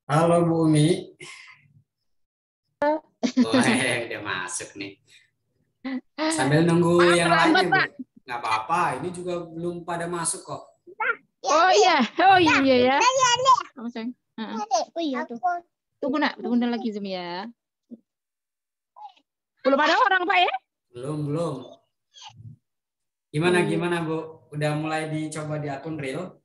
Halo Bu Umi, boleh udah masuk nih. Sambil nunggu Maaf yang lainnya terlambat, Bu, Pak. nggak apa-apa. Ini juga belum pada masuk kok. Oh iya, oh iya ya. Oh, sayang. Heeh. Oh iya tuh. Tunggu nak, tunggu lagi Zumi ya. Belum ada orang Pak ya? Belum belum. Gimana Oh, gimana Bu? Udah mulai dicoba di akun real?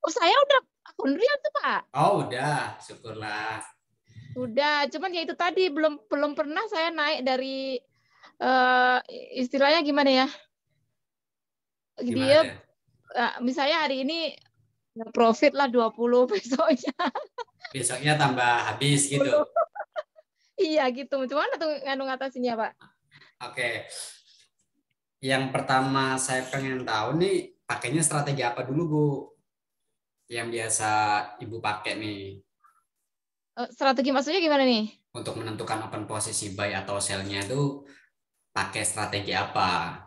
oh saya udah akun real tuh Pak. Oh udah, syukurlah. Udah, cuman ya itu tadi belum belum pernah saya naik dari eh istilahnya gimana ya? Gimana Dia tuh? misalnya hari ini profit lah 20 besoknya Besoknya tambah habis gitu. 10. Iya gitu. Cuman tuh nganu ngatasinnya Pak. Oke, yang pertama saya pengen tahu nih, pakainya strategi apa dulu Bu? Yang biasa Ibu pakai nih Strategi maksudnya gimana nih? untuk menentukan open posisi buy atau sell-nya itu pakai strategi apa?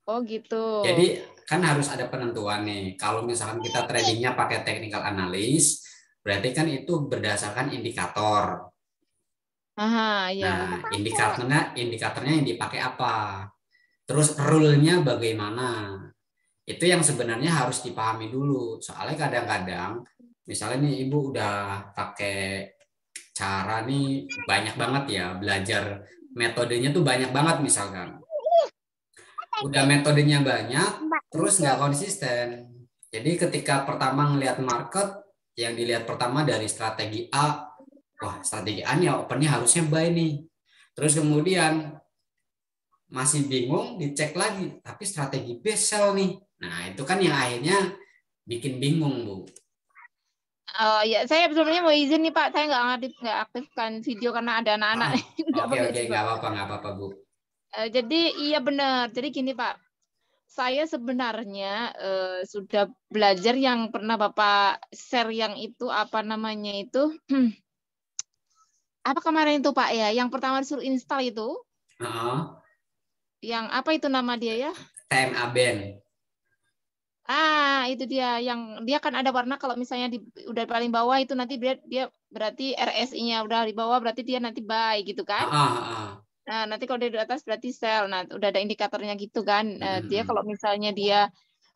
Oh gitu. Jadi kan harus ada penentuan nih. Kalau misalkan kita tradingnya pakai technical analysis, berarti kan itu berdasarkan indikator. Aha, Nah, ya. indikatornya yang dipakai apa? Terus rule-nya bagaimana? Itu yang sebenarnya harus dipahami dulu. Soalnya kadang-kadang, misalnya nih Ibu udah pakai cara nih banyak banget ya, belajar metodenya tuh banyak banget misalkan. Udah metodenya banyak, terus nggak konsisten. Jadi ketika pertama ngelihat market, yang dilihat pertama dari strategi A, wah strategi A nih opennya harusnya buy nih. Terus kemudian masih bingung, dicek lagi, tapi strategi B sell nih. Nah itu kan yang akhirnya bikin bingung Bu. Oh ya, saya sebenarnya mau izin nih Pak, saya nggak aktifkan video karena ada anak-anak Ah, nggak oke boleh oke juga. nggak apa-apa Bu. Jadi iya benar. Jadi gini Pak, saya sebenarnya sudah belajar yang pernah Bapak share yang itu apa namanya itu apa kemarin itu Pak ya, yang pertama disuruh install itu, Ah, yang apa itu nama dia ya? TMA band. Itu dia yang dia kan ada warna kalau misalnya udah paling bawah itu nanti dia, dia berarti RSI-nya udah di bawah berarti dia nanti buy gitu kan. Ah. Nah, nanti kalau dia di atas berarti sell. Nah, udah ada indikatornya gitu kan. Dia kalau misalnya dia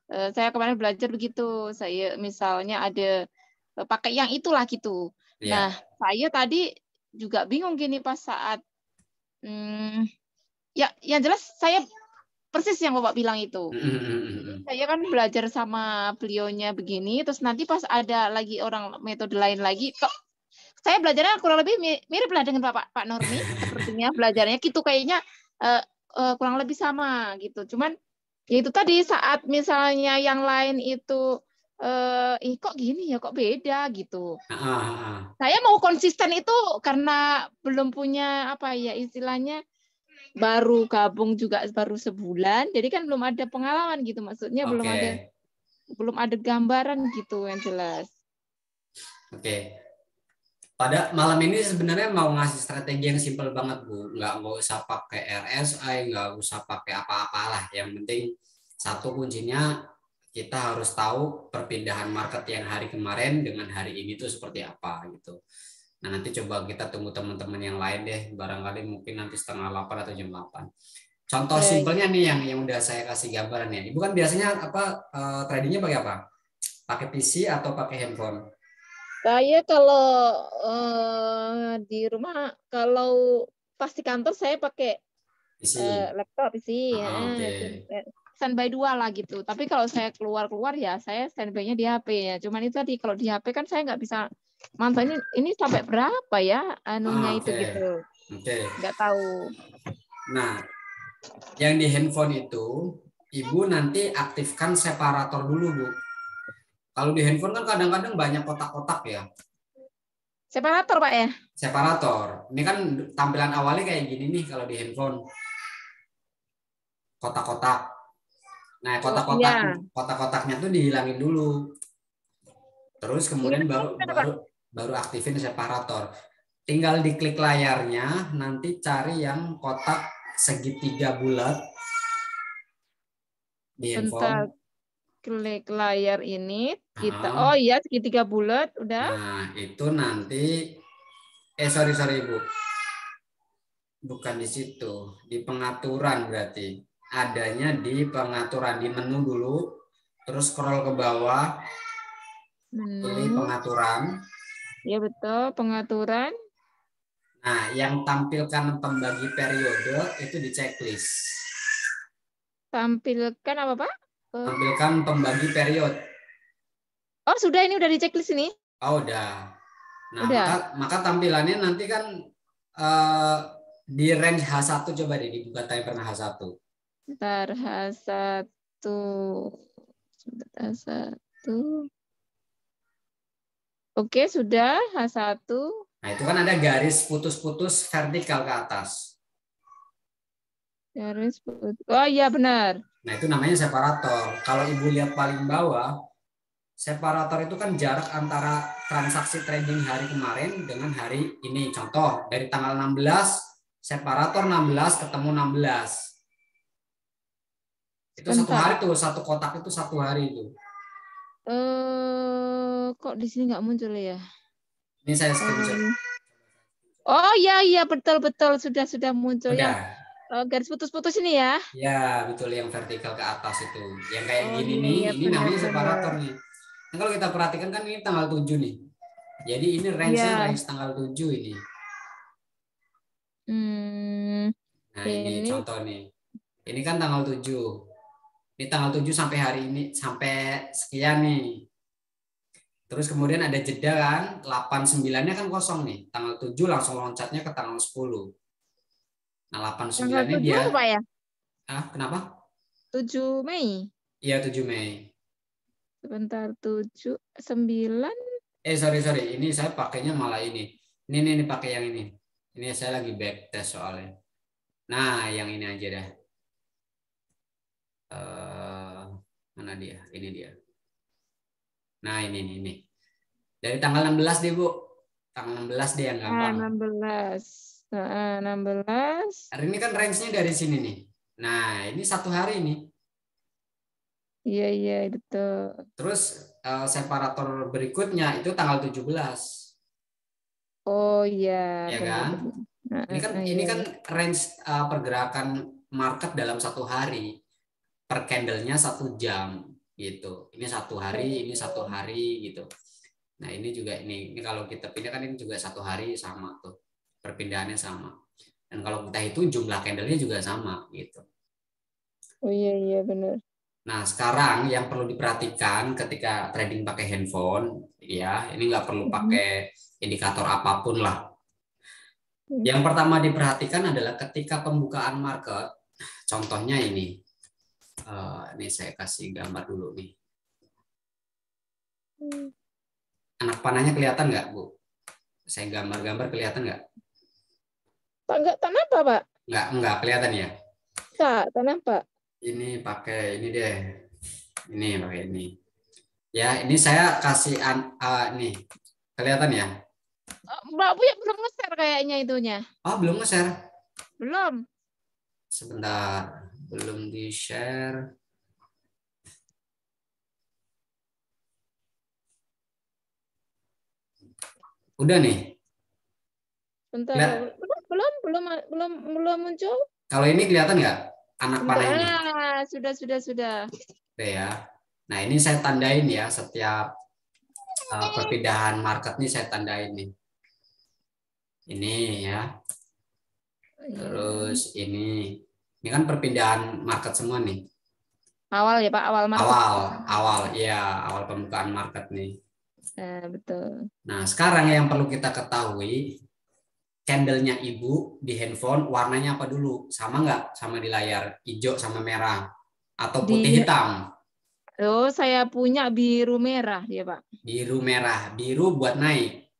saya kemarin belajar begitu. Saya misalnya ada pakai yang itulah gitu. Nah, Ya. saya tadi juga bingung gini pas saat hmm, ya yang jelas saya persis yang Bapak bilang itu. Jadi saya kan belajar sama beliaunya begini, terus nanti pas ada lagi orang metode lain lagi, kok saya belajarnya kurang lebih mirip lah dengan Pak Normi, sepertinya belajarnya gitu kayaknya eh, kurang lebih sama gitu. Cuman ya itu tadi saat misalnya yang lain itu kok gini ya, kok beda gitu. Saya mau konsisten itu karena belum punya apa ya istilahnya baru gabung juga baru sebulan, jadi kan belum ada pengalaman gitu, maksudnya Oke. belum ada gambaran gitu yang jelas. Oke. Pada malam ini sebenarnya mau ngasih strategi yang simpel banget Bu, nggak usah pakai RSI, nggak usah pakai apa-apalah. Yang penting satu kuncinya kita harus tahu perpindahan market yang hari kemarin dengan hari ini tuh seperti apa gitu. Nah nanti coba kita tunggu teman-teman yang lain deh, barangkali mungkin nanti setengah 8 atau jam 8. Contoh Ya, simpelnya nih yang udah saya kasih gambaran ya. Ibu kan biasanya apa tradingnya pakai apa? Pakai PC atau pakai handphone? saya kalau di rumah, kalau pas di kantor saya pakai PC. laptop sih, ya. Oke. Standby dua lah gitu. Tapi kalau saya keluar-keluar ya saya standby-nya di HP ya. Cuman itu tadi kalau di HP kan saya nggak bisa mantau ini sampai berapa ya anunya itu Oke. gitu. Oke. Nggak tahu. Nah, yang di handphone itu, Ibu nanti aktifkan separator dulu, Bu. Kalau di handphone kan kadang-kadang banyak kotak-kotak ya. Separator Pak ya? Separator. Ini kan tampilan awalnya kayak gini nih kalau di handphone. Kotak-kotak. Nah, Oh iya. kotak-kotaknya tuh dihilangin dulu. Terus kemudian Hilangnya baru gimana Pak? baru baru aktifin separator. Tinggal diklik layarnya, nanti cari yang kotak segitiga bulat di Bentar. handphone. klik layar ini, kita, oh Nah, iya segitiga bulat, udah. nah, itu nanti, sorry Ibu, bukan di situ, di pengaturan berarti. Adanya di pengaturan, di menu dulu, terus scroll ke bawah, pilih Menu, pengaturan. ya betul, pengaturan. Nah, yang tampilkan pembagi periode itu di checklist. Tampilkan apa Pak? Tampilkan pembagi periode. Oh sudah, ini udah di checklist ini. Oh, udah. Nah, Udah. maka tampilannya nanti kan eh, di range H1, coba deh dibuka timer H1. Ntar H1. Sebentar, H1. Oke, sudah H1. Nah, itu kan ada garis putus-putus vertikal ke atas. Garis putus. Oh iya benar. Nah, itu namanya separator. Kalau Ibu lihat paling bawah, separator itu kan jarak antara transaksi trading hari kemarin dengan hari ini. Contoh, dari tanggal 16, separator 16 ketemu 16. Itu satu Sebentar. hari tuh, satu kotak itu satu hari itu. Kok di sini nggak muncul ya? Ini saya screenshot. Oh iya iya betul betul sudah muncul yang Udah. garis putus-putus ini ya. Ya, betul, yang vertikal ke atas itu. Yang kayak Oh gini iya nih, iya ini namanya benar-benar. separator nih. Nah, kalau kita perhatikan kan ini tanggal 7 nih. Jadi ini range-nya Iya. range tanggal 7 ini. Hmm, Nah, ini ini contoh nih. Ini kan tanggal 7. Ini tanggal 7 sampai hari ini, sampai sekian nih. Terus kemudian ada jeda kan, 8 9-nya kan kosong nih. Tanggal 7 langsung loncatnya ke tanggal 10. Nah, 8 tanggal 9-nya 7 dia, apa Pak ya? kenapa? 7 Mei. Iya, 7 Mei. Sebentar 7 9. Sorry. Ini saya pakainya malah ini. Ini pakai yang ini. Ini saya lagi back test soalnya. Nah, yang ini aja dah. Mana dia? Ini dia. Nah, ini. Dari tanggal 16 deh, Bu. Tanggal 16 deh yang Ah, gampang. 16. 16. Hari ini kan range-nya dari sini nih. Nah, ini satu hari nih. Iya iya betul. Terus separator berikutnya itu tanggal 17. Oh iya Ya kan? benar-benar. Ini Iya. kan range pergerakan market dalam satu hari. Per candlenya 1 jam gitu. Ini satu hari, ini satu Oh. hari gitu. Nah, ini juga ini kalau kita pindah kan ini juga satu hari sama tuh. Perpindahannya sama. Dan kalau kita hitung jumlah candlenya juga sama gitu. Oh iya iya benar. Nah, sekarang yang perlu diperhatikan ketika trading pakai handphone, ya, ini nggak perlu pakai indikator apapun lah. Yang pertama diperhatikan adalah ketika pembukaan market, contohnya ini. Ini saya kasih gambar dulu nih. Anak panahnya kelihatan nggak, Bu? Saya gambar-gambar kelihatan nggak? Pak nggak tanah apa Pak? Nggak kelihatan ya. Tak tanah Pak. Ini pakai ini deh. Ini pakai ini. Ya, ini saya kasih nih. Kelihatan ya? Mbak Buya belum nge-share kayaknya itunya. Oh, belum nge-share. Belum. Sebentar, belum di-share. Udah nih. Bentar. Lihat. Belum muncul. Kalau ini kelihatan nggak anak panah ini? Bentar. Sudah. Oke ya. Nah, ini saya tandain ya setiap perpindahan market nih saya tandain nih. Ini ya. Terus ini kan perpindahan market semua nih. Awal ya Pak, awal market. Awal pembukaan market nih. Nah, betul. Nah, sekarang yang perlu kita ketahui, candlenya Ibu di handphone warnanya apa dulu? Sama nggak sama di layar? Hijau sama merah atau putih Di hitam? Oh, saya punya biru merah ya Pak. Biru merah, biru buat naik.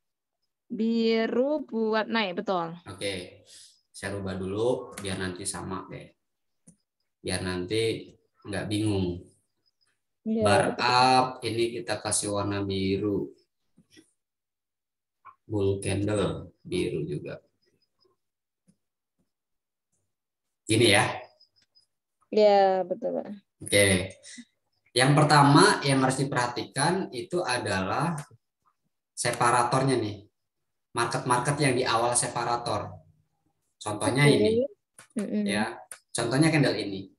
Biru buat naik, betul. Oke, saya rubah dulu biar nanti sama deh. Biar nanti nggak bingung. Iya, Bar betul. up ini kita kasih warna biru. Bull candle biru juga. Gini ya. Iya, betul Pak. Oke. Yang pertama yang harus diperhatikan itu adalah separatornya nih. Market-market yang di awal separator. Contohnya Oke. ini, Mm-mm. ya. Contohnya candle ini.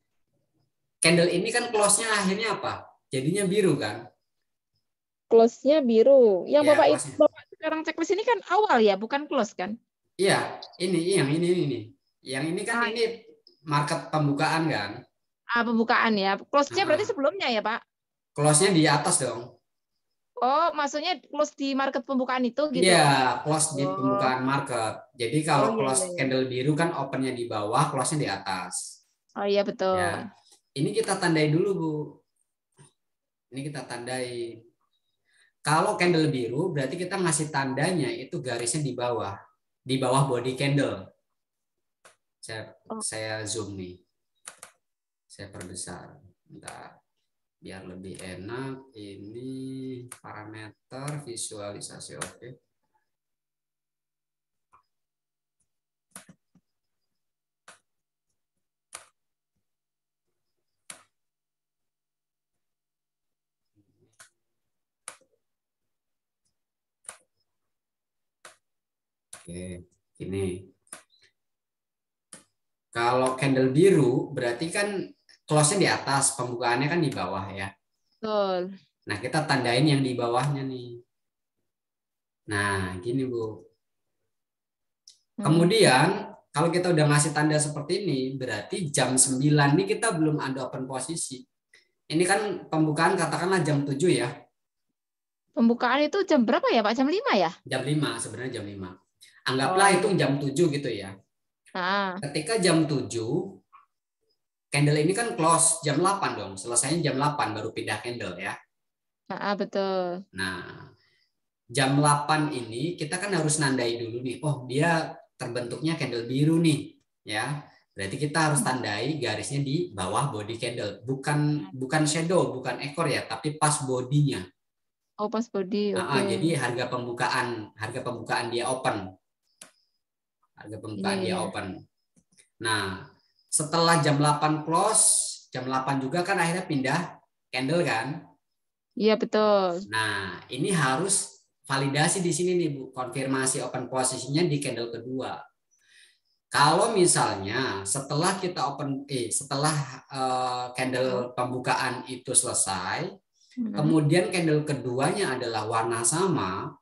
Candle ini kan close-nya akhirnya apa? Jadinya biru kan? Close-nya biru. Yang Ya, Bapak close-nya. Bapak sekarang checklist ini kan awal ya, bukan close kan? Iya, ini. Yang ini kan Ah, ini market pembukaan kan? pembukaan ya. Close-nya berarti Nah, sebelumnya ya, Pak? close-nya di atas dong. Oh, maksudnya close di market pembukaan itu gitu. Iya, close di Oh, pembukaan market. Jadi oh kalau iya close iya iya. candle biru kan opennya di bawah, close-nya di atas. Oh iya Ya, betul. ini kita tandai dulu Bu. Ini kita tandai. Kalau candle biru berarti kita ngasih tandanya itu garisnya di bawah body candle. Saya, Oh, saya zoom nih, saya perbesar. Bentar, biar lebih enak. Ini parameter visualisasi, oke. Oke, ini. Kalau candle biru berarti kan close-nya di atas, pembukaannya kan di bawah ya. betul. Nah, kita tandain yang di bawahnya nih. Nah, gini Bu. Hmm. Kemudian kalau kita udah ngasih tanda seperti ini, berarti jam 9 ini kita belum ada open posisi. Ini kan pembukaan katakanlah jam 7 ya. Pembukaan itu jam berapa ya, Pak? Jam 5 ya? Jam 5 sebenarnya jam 5. Anggaplah Oh itu iya. jam 7 gitu ya. Ah, Ketika jam 7, candle ini kan close jam 8 dong. Selesainya jam 8 baru pindah candle ya. betul. Nah, jam 8 ini kita kan harus nandai dulu nih. Oh, dia terbentuknya candle biru nih, ya. Berarti kita harus tandai garisnya di bawah body candle. Bukan bukan shadow, bukan ekor ya, tapi pas bodinya. Oh, pas body. Oke. Jadi harga pembukaan dia open. Harga Iya pembukaan dia iya. open. Nah, setelah jam 8 close, jam 8 juga kan akhirnya pindah candle kan. Iya betul. Nah, ini harus validasi di sini nih Bu, konfirmasi open posisinya di candle kedua. Kalau misalnya setelah candle pembukaan itu selesai, Hmm. kemudian candle keduanya adalah warna sama,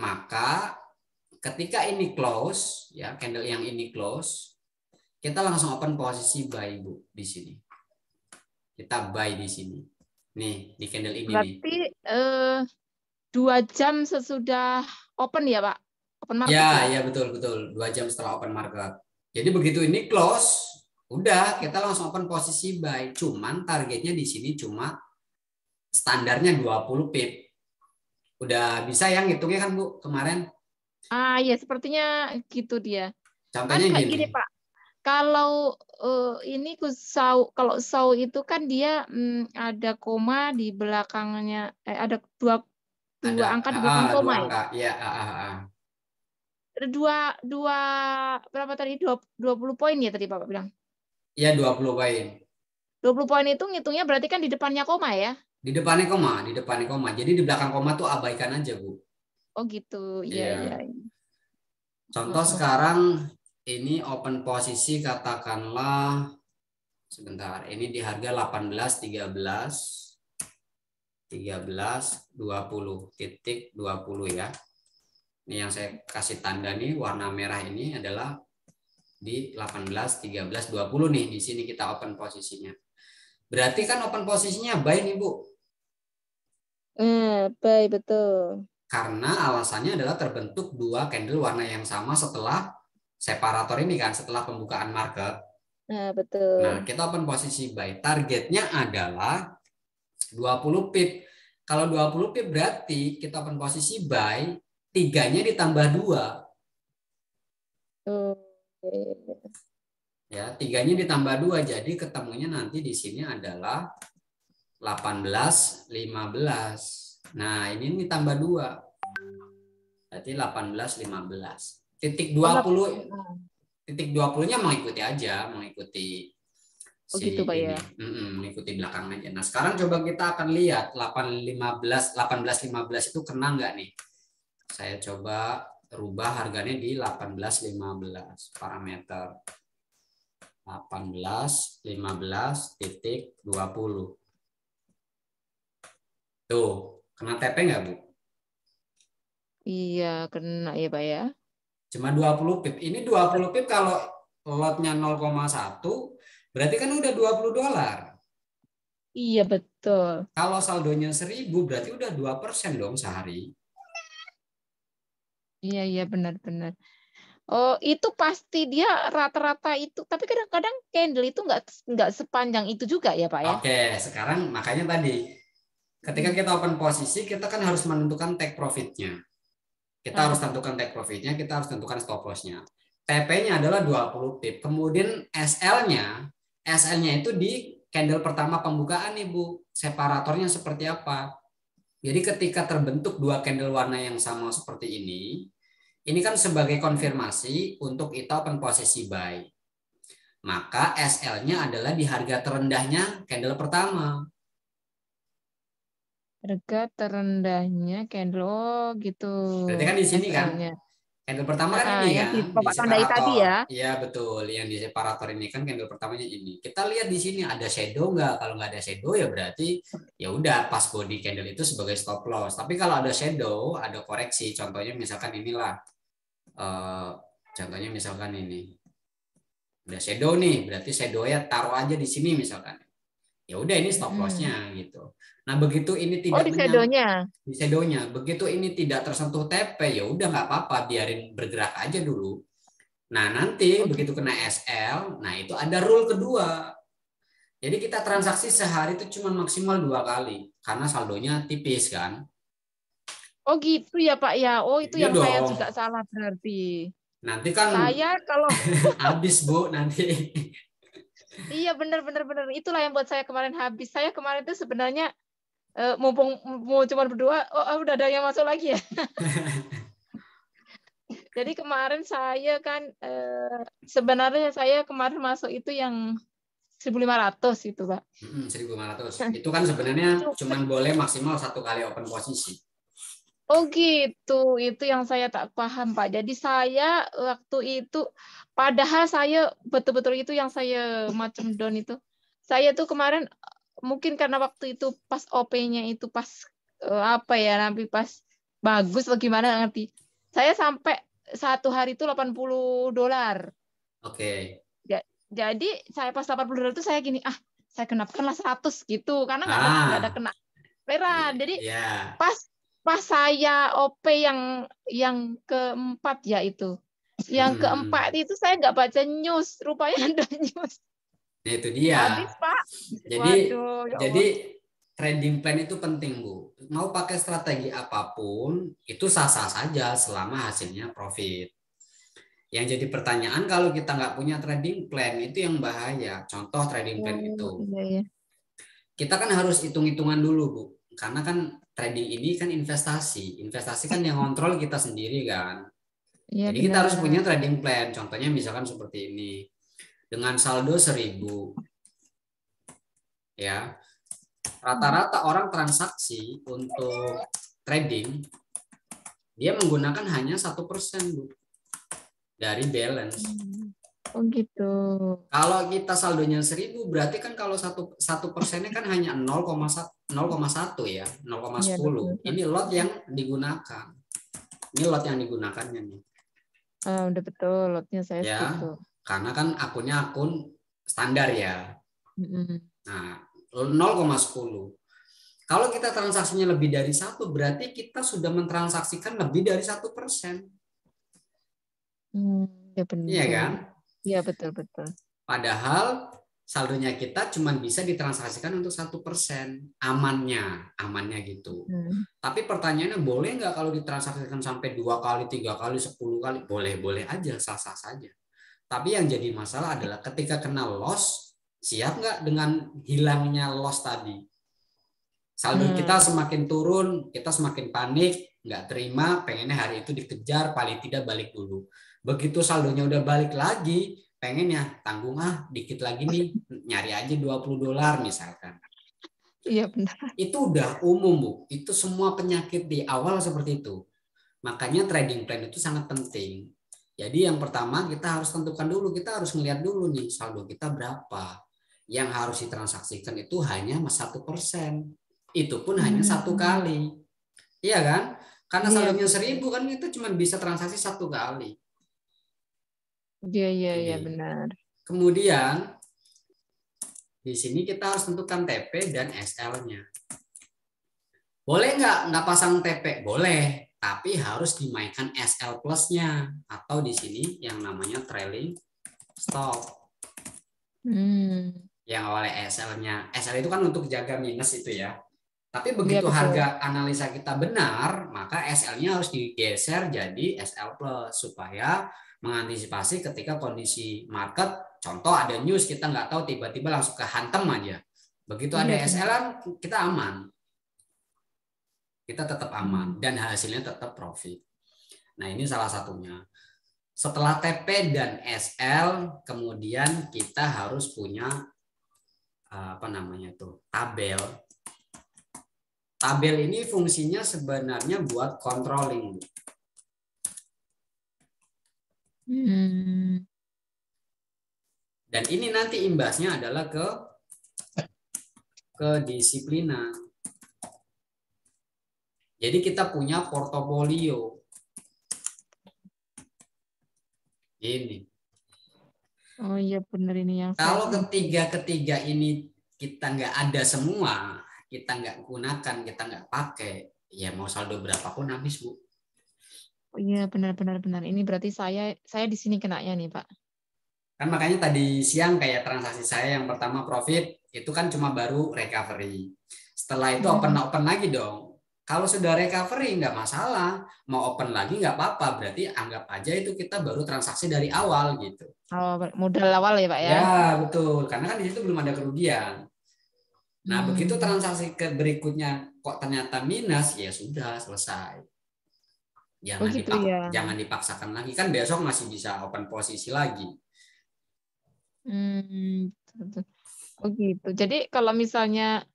maka ketika ini close, ya candle yang ini close, kita langsung open posisi buy Bu di sini. Kita buy di sini. Nih, di candle ini nih. Berarti 2 jam sesudah open ya, Pak? Open market Ya, ya? ya betul betul. 2 jam setelah open market. Jadi begitu ini close, udah kita langsung open posisi buy. Cuman targetnya di sini cuma standarnya 20 pip. Udah bisa yang ngitungnya kan Bu kemarin. Ah, iya, sepertinya gitu dia. Kan Contohnya kayak gini. gini, Pak. Kalau ini kalau sau itu kan dia ada koma di belakangnya, ada dua dua Ada angka di belakang dua koma ya. angka. Ya, Ada dua dua berapa tadi? 20 poin ya tadi Bapak bilang. ya 20 poin. 20 poin itu ngitungnya berarti kan di depannya koma ya? Di depannya koma, di depannya koma. Jadi di belakang koma tuh abaikan aja Bu. Oh gitu. Iya iya. Iya. Iya. Contoh Heeh. sekarang ini open posisi katakanlah sebentar. Ini di harga 18 13 13 20 ya. Ini yang saya kasih tanda nih warna merah ini adalah di 18 13 20 nih. Di sini kita open posisinya. Berarti kan open posisinya buy nih Bu. Baik betul. Karena alasannya adalah terbentuk dua candle warna yang sama setelah separator ini kan, setelah pembukaan market. Nah, Nah, betul. kita open posisi buy. Targetnya adalah 20 pip. Kalau 20 pip berarti kita open posisi buy, tiganya ditambah 2. Oke. Ya, tiganya ditambah 2. Jadi ketemunya nanti di sini adalah 18 15. Nah, ini ditambah 2. Berarti 18 15. Titik Oh, 20 titik 20-nya mengikuti aja, mengikuti Oh si gitu Pak ya. ini mengikuti belakang aja. Nah sekarang coba kita akan lihat 18.15 itu kena nggak nih? Saya coba rubah harganya di 18.15 parameter 18.15.20. Tuh kena TP nggak Bu? Iya kena ya Pak ya. Cuma 20 pip. Ini 20 pip kalau lotnya 0,1 berarti kan udah $20. Iya betul. Kalau saldonya 1.000 berarti udah 2% dong sehari. Iya benar-benar. Oh itu pasti dia rata-rata itu. Tapi kadang-kadang candle itu nggak sepanjang itu juga ya Pak ya. Oke, sekarang makanya tadi ketika kita open posisi kita kan harus menentukan take profitnya. Kita harus Nah, tentukan take profitnya, kita harus tentukan stop loss-nya. TP-nya adalah 20 pip. Kemudian SL-nya itu di candle pertama pembukaan nih Bu. Separatornya seperti apa? Jadi ketika terbentuk dua candle warna yang sama seperti ini kan sebagai konfirmasi untuk kita open posisi buy. Maka SL-nya adalah di harga terendahnya candle pertama. harga terendahnya candle gitu. Berarti kan di sini kan SL-nya. candle pertama kan ini Yang kan di di Bapak tandai tadi separator. ya. Iya betul, yang di separator ini kan candle pertamanya ini. Kita lihat di sini ada shadow nggak? Kalau nggak ada shadow ya berarti ya udah pas body candle itu sebagai stop loss. Tapi kalau ada shadow, ada koreksi. Contohnya misalkan inilah. Contohnya misalkan ini. Ada shadow nih, berarti shadow-nya taruh aja di sini misalkan. Ya udah ini stop loss-nya gitu. Nah, begitu ini Oh tidak di shadownya. di shadownya, begitu ini tidak tersentuh TP, ya udah nggak apa-apa, biarin bergerak aja dulu. Nah, nanti Oh begitu gitu. kena SL, nah itu ada rule kedua. Jadi kita transaksi sehari itu cuma maksimal 2 kali karena saldonya tipis kan. Oh gitu ya Pak ya. Oh itu Iya yang saya dong. juga salah berarti. Nanti kan Saya kalau habis Bu nanti. iya benar-benar benar. Itulah yang buat saya kemarin habis. Saya kemarin itu sebenarnya mumpung mau cuma berdua, udah ada yang masuk lagi ya. Jadi kemarin saya kan sebenarnya saya kemarin masuk itu yang 1.500 itu Pak. 1.500. Itu kan sebenarnya Itu cuma boleh maksimal 1 kali open posisi. oh gitu, itu yang saya tak paham Pak. Jadi saya waktu itu, padahal saya betul-betul itu yang saya macam down itu. Saya tuh kemarin mungkin karena waktu itu pas OP-nya itu pas apa ya, nanti pas bagus atau gimana nggak ngerti. Saya sampai satu hari itu $80. Oke. Jadi saya pas $80 itu saya gini, saya kenakanlah 100 gitu karena nggak ada Ah, kena peran. Jadi ya. pas pas saya OP yang keempat ya itu. Yang keempat itu saya nggak baca news, rupanya ada news. Nah, itu dia. Habis, Pak. Jadi Waduh, ya jadi Allah. trading plan itu penting, Bu. Mau pakai strategi apapun itu sah-sah saja selama hasilnya profit. Yang jadi pertanyaan kalau kita nggak punya trading plan itu yang bahaya. Contoh trading plan Oh, itu. iya ya. Kita kan harus hitung-hitungan dulu, Bu. Karena kan trading ini kan investasi. Investasi kan yang kontrol kita sendiri kan. Iya Jadi kita harus benar. punya trading plan. Contohnya misalkan seperti ini. Dengan saldo 1.000 ya. Rata-rata orang transaksi untuk trading dia menggunakan hanya 1% Bu dari balance. Oh gitu. Kalau kita saldonya 1.000 berarti kan kalau satu persennya kan hanya 0,1 ya, Iya 0,10. 21. Ini lot yang digunakan. Ini lot yang digunakannya nih. Udah betul, lotnya saya Ya, segitu. karena kan akunnya akun standar ya. Mm-mm. Nah, 0,10. Kalau kita transaksinya lebih dari 1, berarti kita sudah mentransaksikan lebih dari 1%. Ya Iya betul. kan? Iya betul betul. Padahal saldonya kita cuma bisa ditransaksikan untuk 1%. Amannya gitu. Tapi pertanyaannya boleh nggak kalau ditransaksikan sampai 2 kali, 3 kali, 10 kali? Boleh aja, sah-sah saja. Tapi yang jadi masalah adalah ketika kena loss, siap nggak dengan hilangnya loss tadi? Saldo kita semakin turun, kita semakin panik, nggak terima, pengennya hari itu dikejar, paling tidak balik dulu. Begitu saldonya udah balik lagi, pengen ya tanggung dikit lagi nih, nyari aja $20 misalkan. Iya benar. Itu udah umum, Bu. Itu semua penyakit di awal seperti itu. Makanya trading plan itu sangat penting. Jadi yang pertama kita harus tentukan dulu, kita harus melihat dulu nih saldo kita berapa. Yang harus ditransaksikan itu hanya 1%. Itu pun hanya satu kali. Iya kan? Karena saldonya 1.000 kan kita cuma bisa transaksi satu kali. Iya benar. Kemudian di sini kita harus tentukan TP dan SL-nya. Boleh nggak pasang TP? Boleh, tapi harus dimainkan SL plus-nya atau di sini yang namanya trailing stop. Yang awalnya SL-nya. SL itu kan untuk jaga minus itu ya. Tapi begitu harga analisa kita benar, maka SL-nya harus digeser jadi SL plus supaya mengantisipasi ketika kondisi market, contoh ada news kita nggak tahu tiba-tiba langsung kehantam aja. Begitu ada SL kita aman. Kita tetap aman dan hasilnya tetap profit. Nah, ini salah satunya. Setelah TP dan SL, kemudian kita harus punya tabel. Tabel ini fungsinya sebenarnya buat controlling. Dan ini nanti imbasnya adalah ke kedisiplinan. Jadi kita punya portofolio. Ini. Oh iya benar ini yang. Kalau ketiga ini kita nggak ada semua, kita nggak gunakan, kita nggak pakai, ya mau saldo berapapun habis, Bu. Oh iya benar. Ini berarti saya di sini kenanya nih, Pak. Kan makanya tadi siang kayak transaksi saya yang pertama profit itu kan cuma baru recovery. Setelah itu open lagi dong. Kalau sudah recovery nggak masalah, mau open lagi nggak apa-apa. Berarti anggap aja itu kita baru transaksi dari awal gitu. Oh, modal awal ya Pak ya? Ya betul, karena kan di situ belum ada kerugian. Nah begitu transaksi ke berikutnya kok ternyata minus, ya sudah selesai. Jangan dipaksakan lagi, kan besok masih bisa open posisi lagi. Oh gitu. Jadi kalau misalnya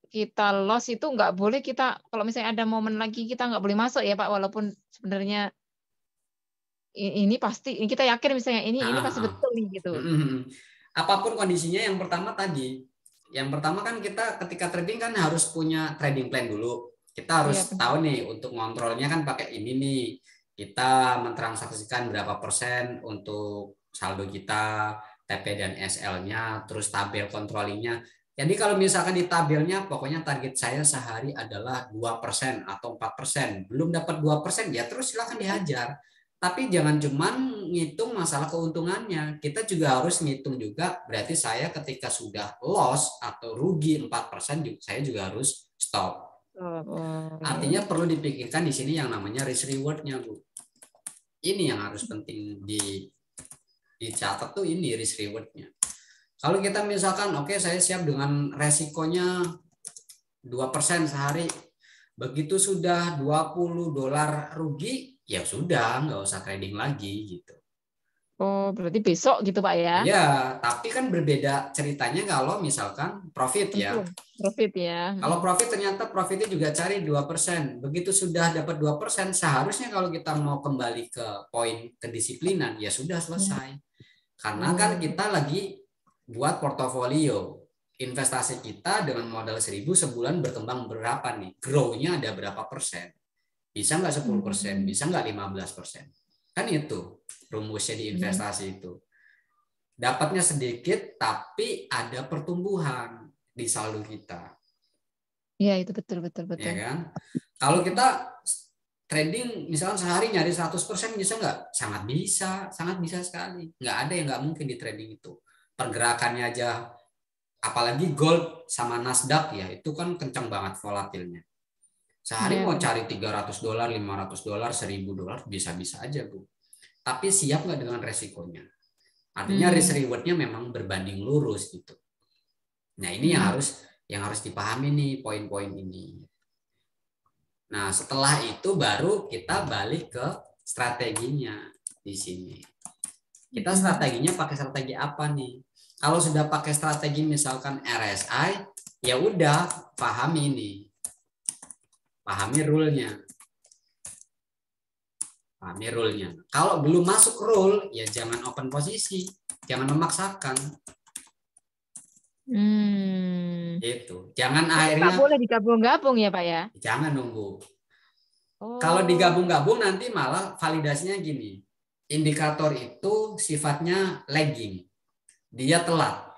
kita loss itu nggak boleh kita, kalau misalnya ada momen lagi kita nggak boleh masuk ya Pak, walaupun sebenarnya ini pasti, kita yakin misalnya ini pasti betul nih gitu. Apapun kondisinya, yang pertama kan kita ketika trading kan harus punya trading plan dulu. Kita harus tahu nih untuk ngontrolnya kan pakai ini nih. Kita mentransaksikan berapa persen untuk saldo kita, TP dan SL-nya, terus tabel controllingnya. Jadi kalau misalkan di tabelnya pokoknya target saya sehari adalah 2% atau 4%. Belum dapat 2% ya terus silakan dihajar. Tapi jangan cuman ngitung masalah keuntungannya. Kita juga harus ngitung juga berarti saya ketika sudah loss atau rugi 4%, saya juga harus stop. Artinya perlu dipikirkan di sini yang namanya risk reward-nya, Bu. Ini yang harus penting dicatat tuh, ini risk reward-nya. Kalau kita misalkan saya siap dengan resikonya 2% sehari. Begitu sudah $20 rugi, ya sudah nggak usah trading lagi gitu. Oh, berarti besok gitu Pak ya? Iya, tapi kan berbeda ceritanya kalau misalkan profit ya. Profit ya. Kalau profit ternyata profitnya juga cari 2%. Begitu sudah dapat 2%, seharusnya kalau kita mau kembali ke poin kedisiplinan, ya sudah selesai. Karena kan kita lagi buat portofolio. Investasi kita dengan modal 1.000 sebulan berkembang berapa nih? Grow-nya ada berapa persen? Bisa nggak 10%? Bisa nggak 15%? Kan itu rumusnya di investasi itu. Dapatnya sedikit, tapi ada pertumbuhan di saldo kita. Iya, itu betul. Ya kan? Kalau kita trading misalnya sehari nyari 100% bisa nggak? Sangat bisa sekali. Nggak ada yang nggak mungkin di trading itu. Pergerakannya aja, apalagi gold sama Nasdaq ya, itu kan kencang banget volatilnya. Sehari mau cari $300, $500, $1.000 bisa-bisa aja, Bu. Tapi siap nggak dengan resikonya? Artinya risk reward-nya memang berbanding lurus gitu. Nah ini yang harus dipahami nih poin-poin ini. Nah setelah itu baru kita balik ke strateginya di sini. Kita strateginya pakai strategi apa nih? Kalau sudah pakai strategi misalkan RSI, ya udah pahami ini. Pahami rule-nya. Pahami rule-nya. Kalau belum masuk rule, ya jangan open posisi. Jangan memaksakan. Itu. Jangan akhirnya. Nggak boleh digabung-gabung ya Pak ya? Jangan nunggu. Oh. Kalau digabung-gabung nanti malah validasinya gini. Indikator itu sifatnya lagging. Dia telat.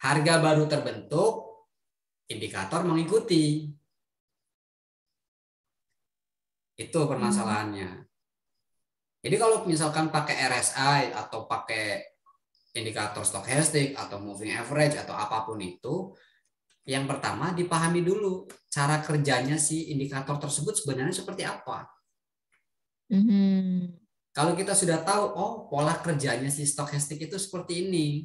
Harga baru terbentuk, indikator mengikuti. Itu permasalahannya. Jadi kalau misalkan pakai RSI atau pakai indikator stokastik atau moving average atau apapun itu, yang pertama dipahami dulu cara kerjanya si indikator tersebut sebenarnya seperti apa. Kalau kita sudah tahu, oh pola kerjanya si stokastik itu seperti ini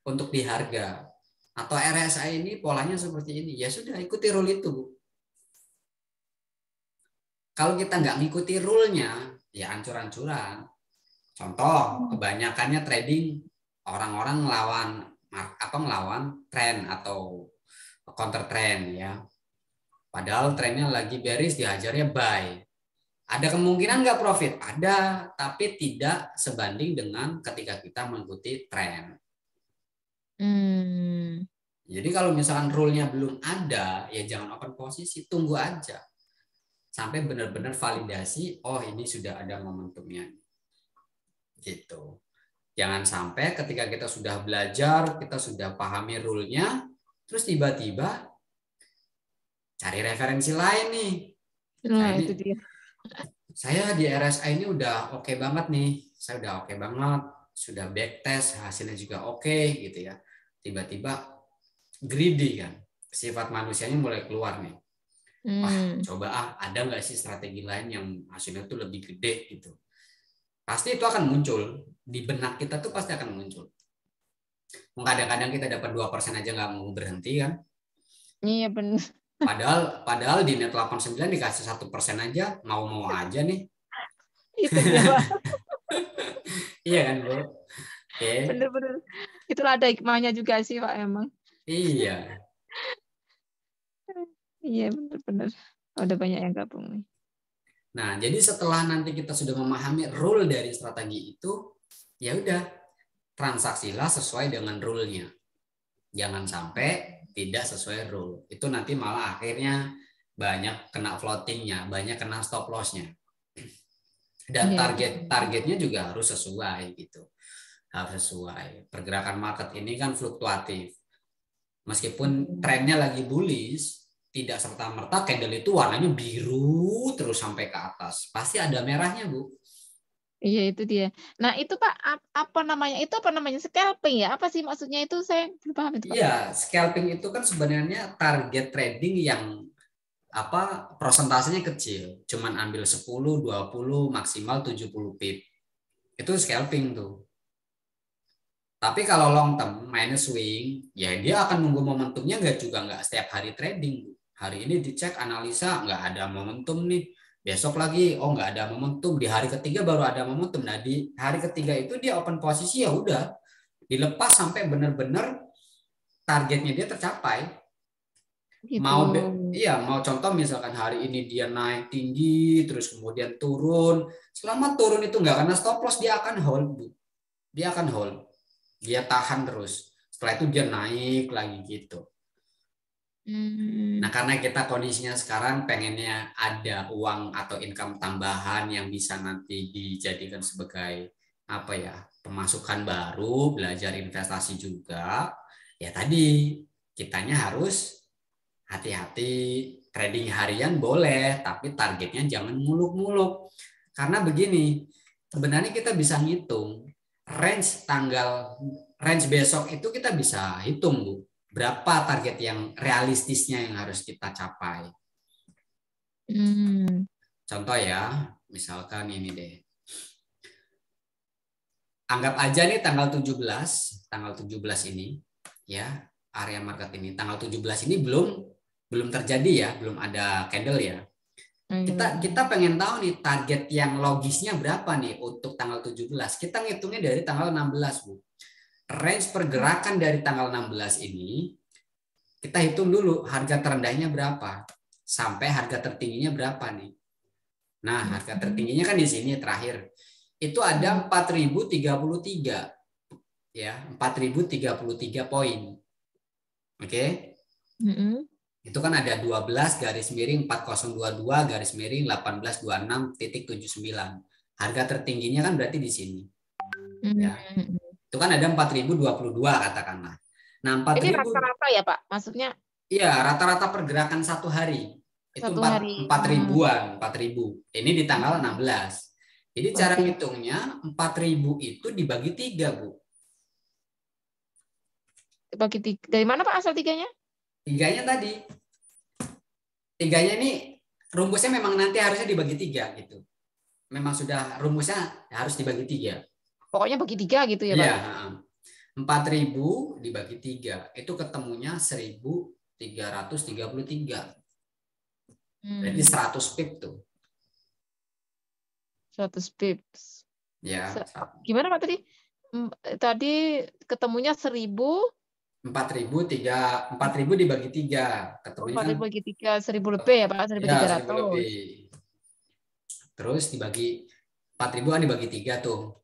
untuk di harga, atau RSI ini polanya seperti ini, ya sudah ikuti rule itu. Kalau kita nggak ngikuti rule-nya, ya ancur-ancuran. Contoh, kebanyakannya trading orang-orang ngelawan tren atau counter trend ya. Padahal trennya lagi bearish, dihajarnya buy. Ada kemungkinan nggak profit? Ada, tapi tidak sebanding dengan ketika kita mengikuti tren. Jadi kalau misalkan rule-nya belum ada, ya jangan open posisi, tunggu aja. Sampai benar-benar validasi, oh ini sudah ada momentumnya. Gitu. Jangan sampai ketika kita sudah belajar, kita sudah pahami rule-nya, terus tiba-tiba cari referensi lain nih. Itu dia. Saya di RSI ini udah oke banget nih. Saya udah oke banget, sudah backtest, hasilnya juga oke gitu ya. Tiba-tiba greedy kan. Sifat manusianya mulai keluar nih. Wah, coba ada nggak sih strategi lain yang hasilnya tuh lebih gede gitu. Pasti itu akan muncul. Di benak kita tuh pasti akan muncul. Kadang-kadang kita dapat 2% aja nggak mau berhenti kan. Iya benar. Padahal di net 89 dikasih 1% aja mau aja nih. Itu dia Pak. Iya kan Bu? Oke. Bener-bener. Itulah ada hikmahnya juga sih Pak emang. Iya. Iya benar-benar. Udah banyak yang gabung nih. Nah, jadi setelah nanti kita sudah memahami rule dari strategi itu, ya udah transaksilah sesuai dengan rule-nya. Jangan sampai tidak sesuai rule. Itu nanti malah akhirnya banyak kena floating-nya, banyak kena stop loss-nya. Dan targetnya juga harus sesuai gitu. Harus sesuai. Pergerakan market ini kan fluktuatif. Meskipun trennya lagi bullish, tidak serta-merta candle itu warnanya biru terus sampai ke atas. Pasti ada merahnya, Bu. Iya itu dia. Nah itu Pak apa namanya? Itu apa namanya? Scalping ya? Apa sih maksudnya itu? Saya belum paham itu Pak. Iya, scalping itu kan sebenarnya target trading yang prosentasenya kecil. Cuman ambil 10, 20, maksimal 70 pip. Itu scalping tuh. Tapi kalau long term, mainnya swing, ya dia akan nunggu momentumnya nggak setiap hari trading. Hari ini dicek analisa nggak ada momentum nih. Besok lagi, oh nggak ada momentum. Di hari ketiga baru ada momentum. Nah di hari ketiga itu dia open posisi ya udah dilepas sampai benar-benar targetnya dia tercapai. Gitu. Mau contoh misalkan hari ini dia naik tinggi, terus kemudian turun. Selama turun itu nggak kena stop loss, dia akan hold, Bu. Dia akan hold. Dia tahan terus. Setelah itu dia naik lagi gitu. Nah, karena kita kondisinya sekarang pengennya ada uang atau income tambahan yang bisa nanti dijadikan sebagai pemasukan baru, belajar investasi juga. Ya tadi kitanya harus hati-hati. Trading harian boleh, tapi targetnya jangan muluk-muluk. Karena begini, sebenarnya kita bisa ngitung range besok itu kita bisa hitung, Bu. Berapa target yang realistisnya yang harus kita capai. Contoh ya, misalkan ini deh. Anggap aja nih tanggal 17 ini ya, area market ini tanggal 17 ini belum terjadi ya, belum ada candle ya. Kita pengen tahu nih target yang logisnya berapa nih untuk tanggal 17. Kita ngitungnya dari tanggal 16, Bu. Range pergerakan dari tanggal 16 ini kita hitung dulu harga terendahnya berapa sampai harga tertingginya berapa nih. Nah, harga tertingginya kan di sini terakhir. Itu ada 4033. Ya, 4033 poin. Oke? Itu kan ada 12 garis miring 4022 garis miring 1826.79. Harga tertingginya kan berarti di sini. Ya. Itu kan ada 4022 katakanlah. Nah, 4000 ini rata-rata ya, Pak? Maksudnya? Iya, rata-rata pergerakan satu hari. Itu 4 ribuan, 4.000. Ini di tanggal 16. Jadi cara hitungnya 4.000 itu dibagi 3, Bu. Dibagi 3. Dari mana, Pak, asal 3-nya? 3-nya tadi. 3-nya ini rumusnya memang nanti harusnya dibagi 3 gitu. Memang sudah rumusnya harus dibagi 3. Pokoknya bagi 3 gitu ya, Pak? Iya, 4.000 dibagi 3. Itu ketemunya 1.333. Berarti 100 pip tuh. 100 pips. Ya. Gimana, Pak, tadi? Tadi ketemunya 1.000. 4.000 dibagi 3. Ketemunya 4.000 bagi 3, 1.000 lebih ya, Pak? 1.300. Ya, 1.000 lebih. Terus dibagi 4.000 kan dibagi 3 tuh.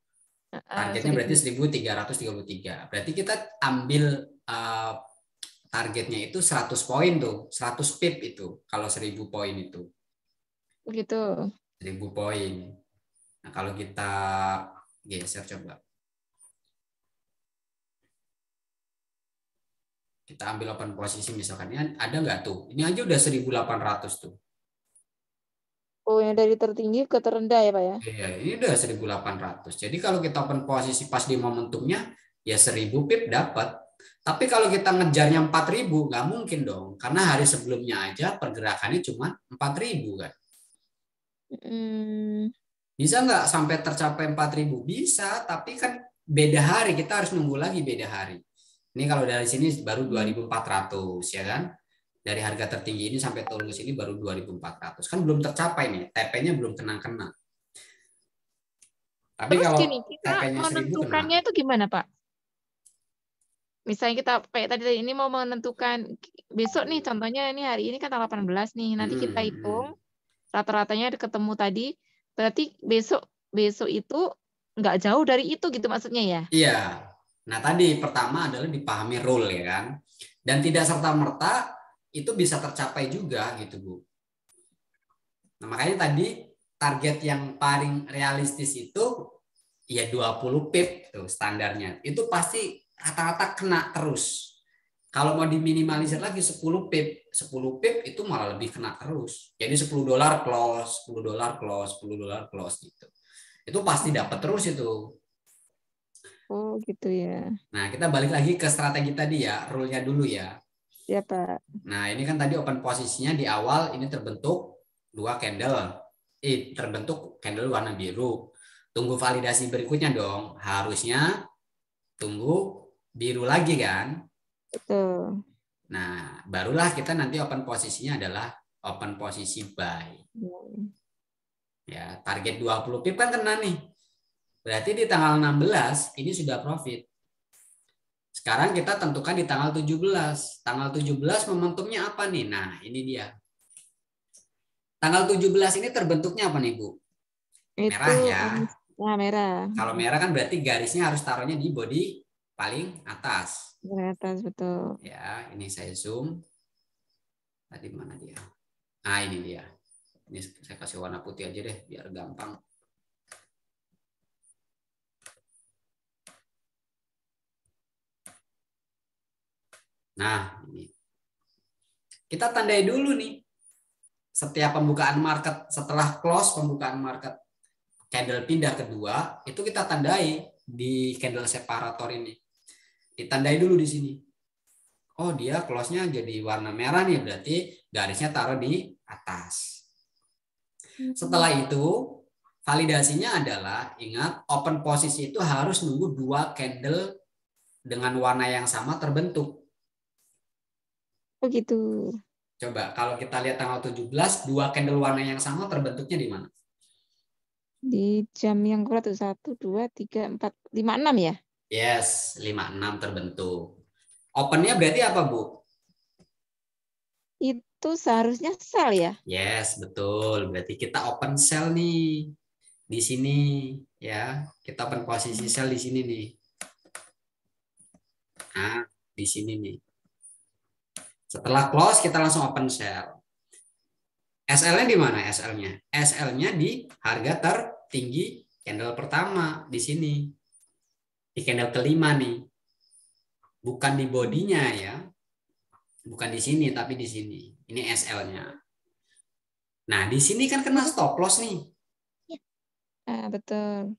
Targetnya berarti 1.333. Berarti kita ambil targetnya itu 100 poin tuh. 100 pip itu kalau 1.000 poin itu. Begitu. 1.000 poin. Nah, kalau kita geser coba. Kita ambil open posisi misalkan. Ini ada nggak tuh? Ini aja udah 1.800 tuh. Oh, yang dari tertinggi ke terendah ya, Pak ya? Iya, ini udah 1.800. Jadi kalau kita open posisi pas di momentumnya, ya 1.000 pip dapat. Tapi kalau kita ngejarnya 4.000, nggak mungkin dong. Karena hari sebelumnya aja pergerakannya cuma 4.000 kan. Bisa nggak sampai tercapai 4.000? Bisa, tapi kan beda hari. Kita harus nunggu lagi beda hari. Ini kalau dari sini baru 2.400 ya kan. Dari harga tertinggi ini sampai turun ke sini baru 2.400. Kan belum tercapai nih. TP-nya belum kena-kena. Tapi terus kalau gini, kita menentukannya itu gimana, Pak? Misalnya kita kayak tadi ini mau menentukan besok nih, contohnya ini hari ini kan tanggal 18 nih. Nanti kita hitung rata-ratanya ketemu tadi. Berarti besok itu nggak jauh dari itu gitu maksudnya ya? Iya. Nah, tadi pertama adalah dipahami rule ya kan. Dan tidak serta-merta itu bisa tercapai juga gitu, Bu. Nah, makanya tadi target yang paling realistis itu ya 20 pip tuh standarnya. Itu pasti rata-rata kena terus. Kalau mau diminimalisir lagi 10 pip. 10 pip itu malah lebih kena terus. Jadi $10 close, $10 close, $10 close gitu. Itu pasti dapat terus itu. Oh, gitu ya. Nah, kita balik lagi ke strategi tadi ya, rule-nya dulu ya. Ya, Pak. Nah, ini kan tadi open posisinya di awal ini terbentuk 2 candle. Terbentuk candle warna biru. Tunggu validasi berikutnya dong. Harusnya tunggu biru lagi kan? Betul. Nah, barulah kita nanti open posisinya adalah open posisi buy. Ya, target 20 pip kan kena nih. Berarti di tanggal 16 ini sudah profit. Sekarang kita tentukan di tanggal 17. Tanggal 17 momentumnya apa nih? Nah, ini dia. Tanggal 17 ini terbentuknya apa nih, Bu? Merah ya. Nah, merah. Kalau merah kan berarti garisnya harus taruhnya di body paling atas. Di atas, betul. Ya, ini saya zoom. Tadi mana dia? Nah, ini dia. Ini saya kasih warna putih aja deh, biar gampang. Nah, ini. Kita tandai dulu nih. Setiap pembukaan market, setelah close pembukaan market, candle pindah kedua, itu kita tandai di candle separator ini. Ditandai dulu di sini. Oh, dia close-nya jadi warna merah nih, berarti garisnya taruh di atas. Setelah itu, validasinya adalah, ingat, open posisi itu harus nunggu 2 candle dengan warna yang sama terbentuk. Oh, gitu. Coba kalau kita lihat tanggal 17, dua candle warna yang sama terbentuknya di mana? Di jam yang berapa tuh? 1, 2, 3, 4, 5, 6 ya? Yes, 56 terbentuk. Opennya berarti apa, Bu? Itu seharusnya sell ya? Yes, betul. Berarti kita open sell nih di sini ya. Kita open posisi sell di sini nih. Nah, di sini nih. Setelah close kita langsung open sell. SL-nya di mana SL-nya? SL-nya di harga tertinggi candle pertama di sini. Di candle kelima nih. Bukan di bodinya ya. Bukan di sini tapi di sini. Ini SL-nya. Nah, di sini kan kena stop loss nih. Betul.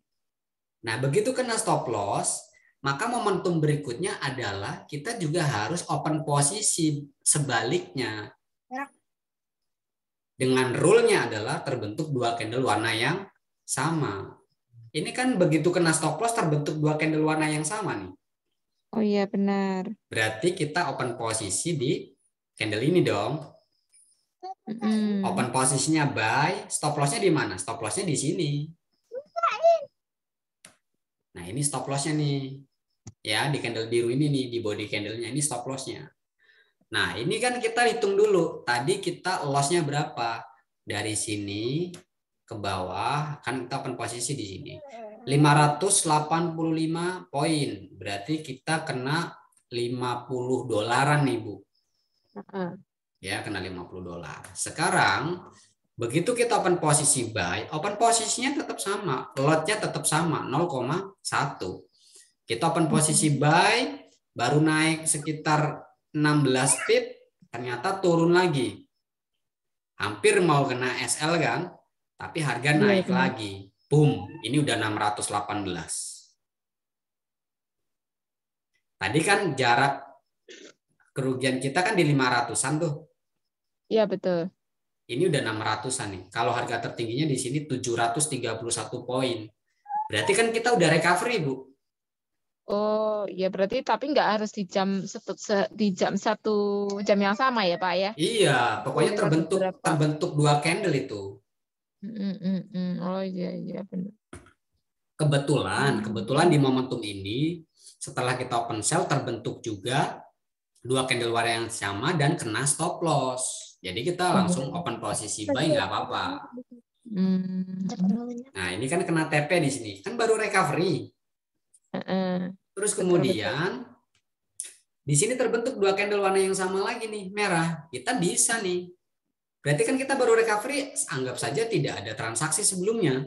Nah, begitu kena stop loss, maka momentum berikutnya adalah kita juga harus open posisi sebaliknya. Dengan rule-nya adalah terbentuk dua candle warna yang sama. Ini kan begitu kena stop loss terbentuk dua candle warna yang sama nih. Oh iya benar. Berarti kita open posisi di candle ini dong. Open posisinya buy, stop loss-nya di mana? Stop loss-nya di sini. Nah, ini stop loss-nya nih. Ya, di candle biru ini nih, di body candle-nya ini stop loss-nya. Nah, ini kan kita hitung dulu. Tadi kita loss-nya berapa? Dari sini ke bawah, kan kita open posisi di sini. 585 poin. Berarti kita kena 50 dolaran nih, Bu. Ya, kena 50 dolar. Sekarang, begitu kita open posisi buy, open posisinya tetap sama. Lot-nya tetap sama, 0,1. Kita open posisi buy, baru naik sekitar 16 pip, ternyata turun lagi. Hampir mau kena SL kan, tapi harga naik lagi. Boom, ini udah 618. Tadi kan jarak kerugian kita kan di 500-an tuh. Iya betul. Ini udah 600-an nih. Kalau harga tertingginya di sini 731 poin. Berarti kan kita udah recovery, Bu. Oh, ya berarti tapi nggak harus di jam 1 jam yang sama ya, Pak ya? Iya, pokoknya Lewat terbentuk beberapa. terbentuk dua candle itu. Oh iya iya benar. Kebetulan di momentum ini setelah kita open sell terbentuk juga dua candle warna yang sama dan kena stop loss. Jadi kita langsung open posisi buy nggak apa-apa. Nah, ini kan kena TP di sini. Kan baru recovery. Terus kemudian di sini terbentuk dua candle warna yang sama lagi nih, merah. Kita bisa nih. Berarti kan kita baru recovery, anggap saja tidak ada transaksi sebelumnya.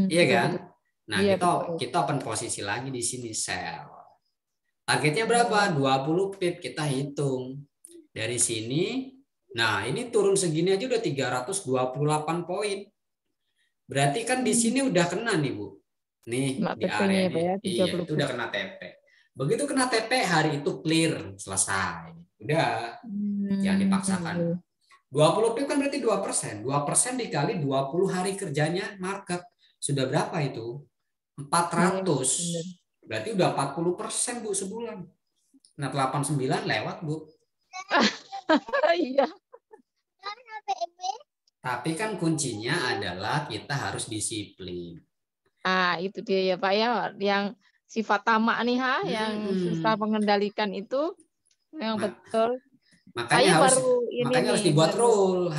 Iya kan? Nah, iya, kita open posisi lagi di sini sell. Targetnya berapa? 20 pip kita hitung. Dari sini, nah ini turun segini aja udah 328 poin. Berarti kan di sini udah kena nih, Bu. Nih, di area ini. Ya, Iya, itu udah kena TP. Begitu kena TP, hari itu clear, selesai. Udah, jangan dipaksakan. 20 pip kan berarti 2%. 2% dikali 20 hari kerjanya market. Sudah berapa itu? 400. Berarti udah 40%, Bu, sebulan. Nah, 89 lewat, Bu. Iya. Tapi kan kuncinya adalah kita harus disiplin. Itu dia ya, Pak ya, yang sifat tamak nih, yang susah mengendalikan itu yang betul. Makanya harus dibuat rule,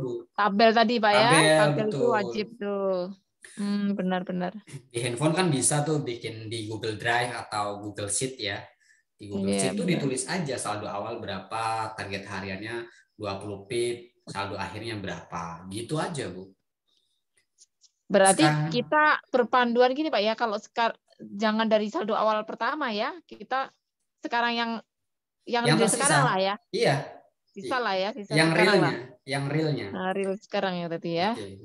Bu. Tabel tadi, Pak ya. Tabel betul. itu wajib tuh. Benar-benar. Di handphone kan bisa tuh bikin di Google Drive atau Google Sheet ya. Di Google Sheet tuh ditulis aja saldo awal berapa, target hariannya 20 pip, saldo akhirnya berapa. Gitu aja, Bu. Berarti kita berpanduan gini, Pak ya, kalau jangan dari saldo awal pertama ya, kita sekarang yang sekarang lah ya. Iya. Sisa lah ya, yang realnya. Nah, real sekarang ya tadi ya. Oke,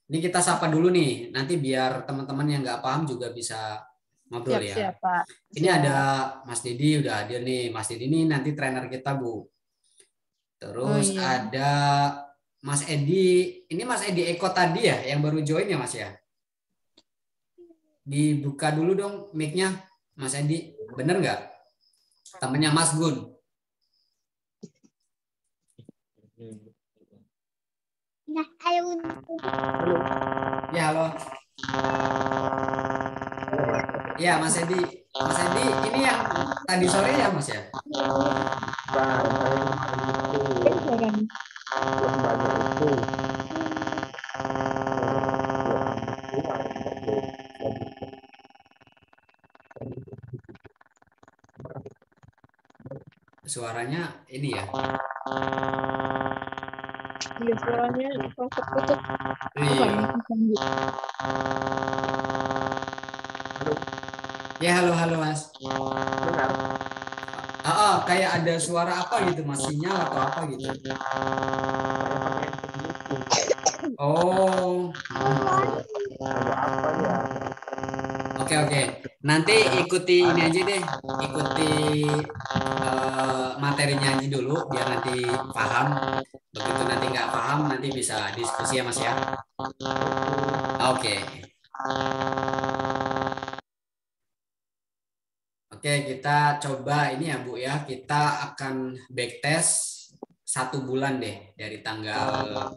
ini kita sapa dulu nih, nanti biar teman-teman yang nggak paham juga bisa ngobrol ya. Siap, Pak. Ini ada Mas Didi udah hadir nih. Mas Didi ini nanti trainer kita, Bu. Terus ada Mas Edi. Ini Mas Edi Eko tadi ya yang baru join ya, Mas ya? Dibuka dulu dong mic-nya, Mas Edi. Bener nggak? Temennya Mas Gun. Ya, halo. Ya, Mas Edi. Mas Edi, ini yang tadi sore ya, Mas ya? Suaranya ini ya. Iya, suaranya putus. Iya. Ya, halo Mas. Kayak ada suara apa gitu, Mas, sinyal atau apa gitu. Oh. Oke. Nanti ikuti ini aja deh. Ikuti materinya aja dulu biar nanti paham. Begitu nanti nggak paham nanti bisa diskusi ya, Mas ya. Oke. Oke, kita coba ini ya Bu ya. Kita akan backtest 1 bulan deh dari tanggal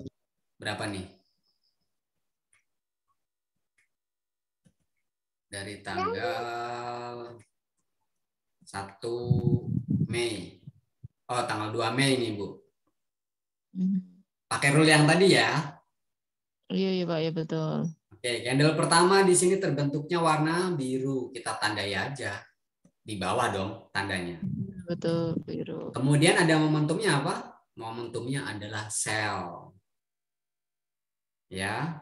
berapa nih? Dari tanggal 1 Mei. Oh, tanggal 2 Mei nih Bu. Pakai rule yang tadi ya. Iya Pak, ya betul. Oke, candle pertama di sini terbentuknya warna biru. Kita tandai aja. Di bawah dong tandanya. Betul, biru. Kemudian ada momentumnya apa? Momentumnya adalah sell. Ya.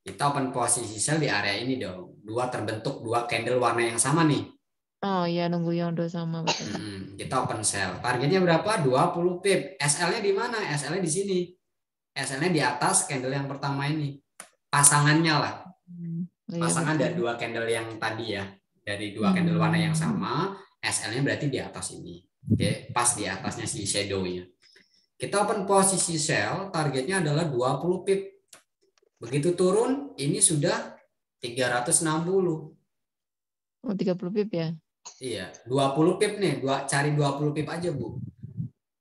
Kita open posisi sell di area ini dong. Terbentuk dua candle warna yang sama nih. Oh iya, nunggu yang udah sama. Kita open sell. Targetnya berapa? 20 pip. SL-nya di mana? SL-nya di sini. SL-nya di atas candle yang pertama ini. Pasangannya lah. Pasangan dari dua candle yang tadi ya. Dari dua candle warna yang sama, SL-nya berarti di atas ini. Oke, pas di atasnya si shadow-nya. Kita open posisi sell, targetnya adalah 20 pip. Begitu turun, ini sudah 360. Oh, 30 pip ya? Iya, 20 pip nih. Cari 20 pip aja, Bu.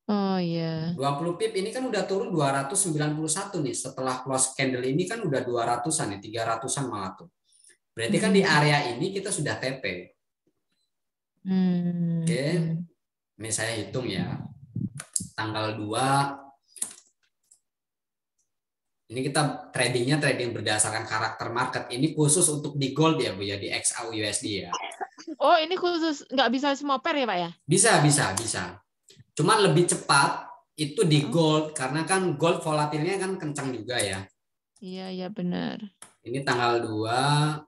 Oh iya. 20 pip ini kan udah turun 291 nih. Setelah close candle ini kan udah 200-an nih, 300-an malah tuh. Berarti kan di area ini kita sudah TP. Oke. Ini saya hitung ya. Tanggal 2. Ini kita tradingnya trading berdasarkan karakter market. Ini khusus untuk di gold ya Bu ya, di XAUUSD ya. Oh ini khusus nggak bisa semua pair ya Pak ya? Bisa. Cuman lebih cepat itu di gold karena kan gold volatilnya kan kencang juga ya. Iya benar. Ini tanggal 2.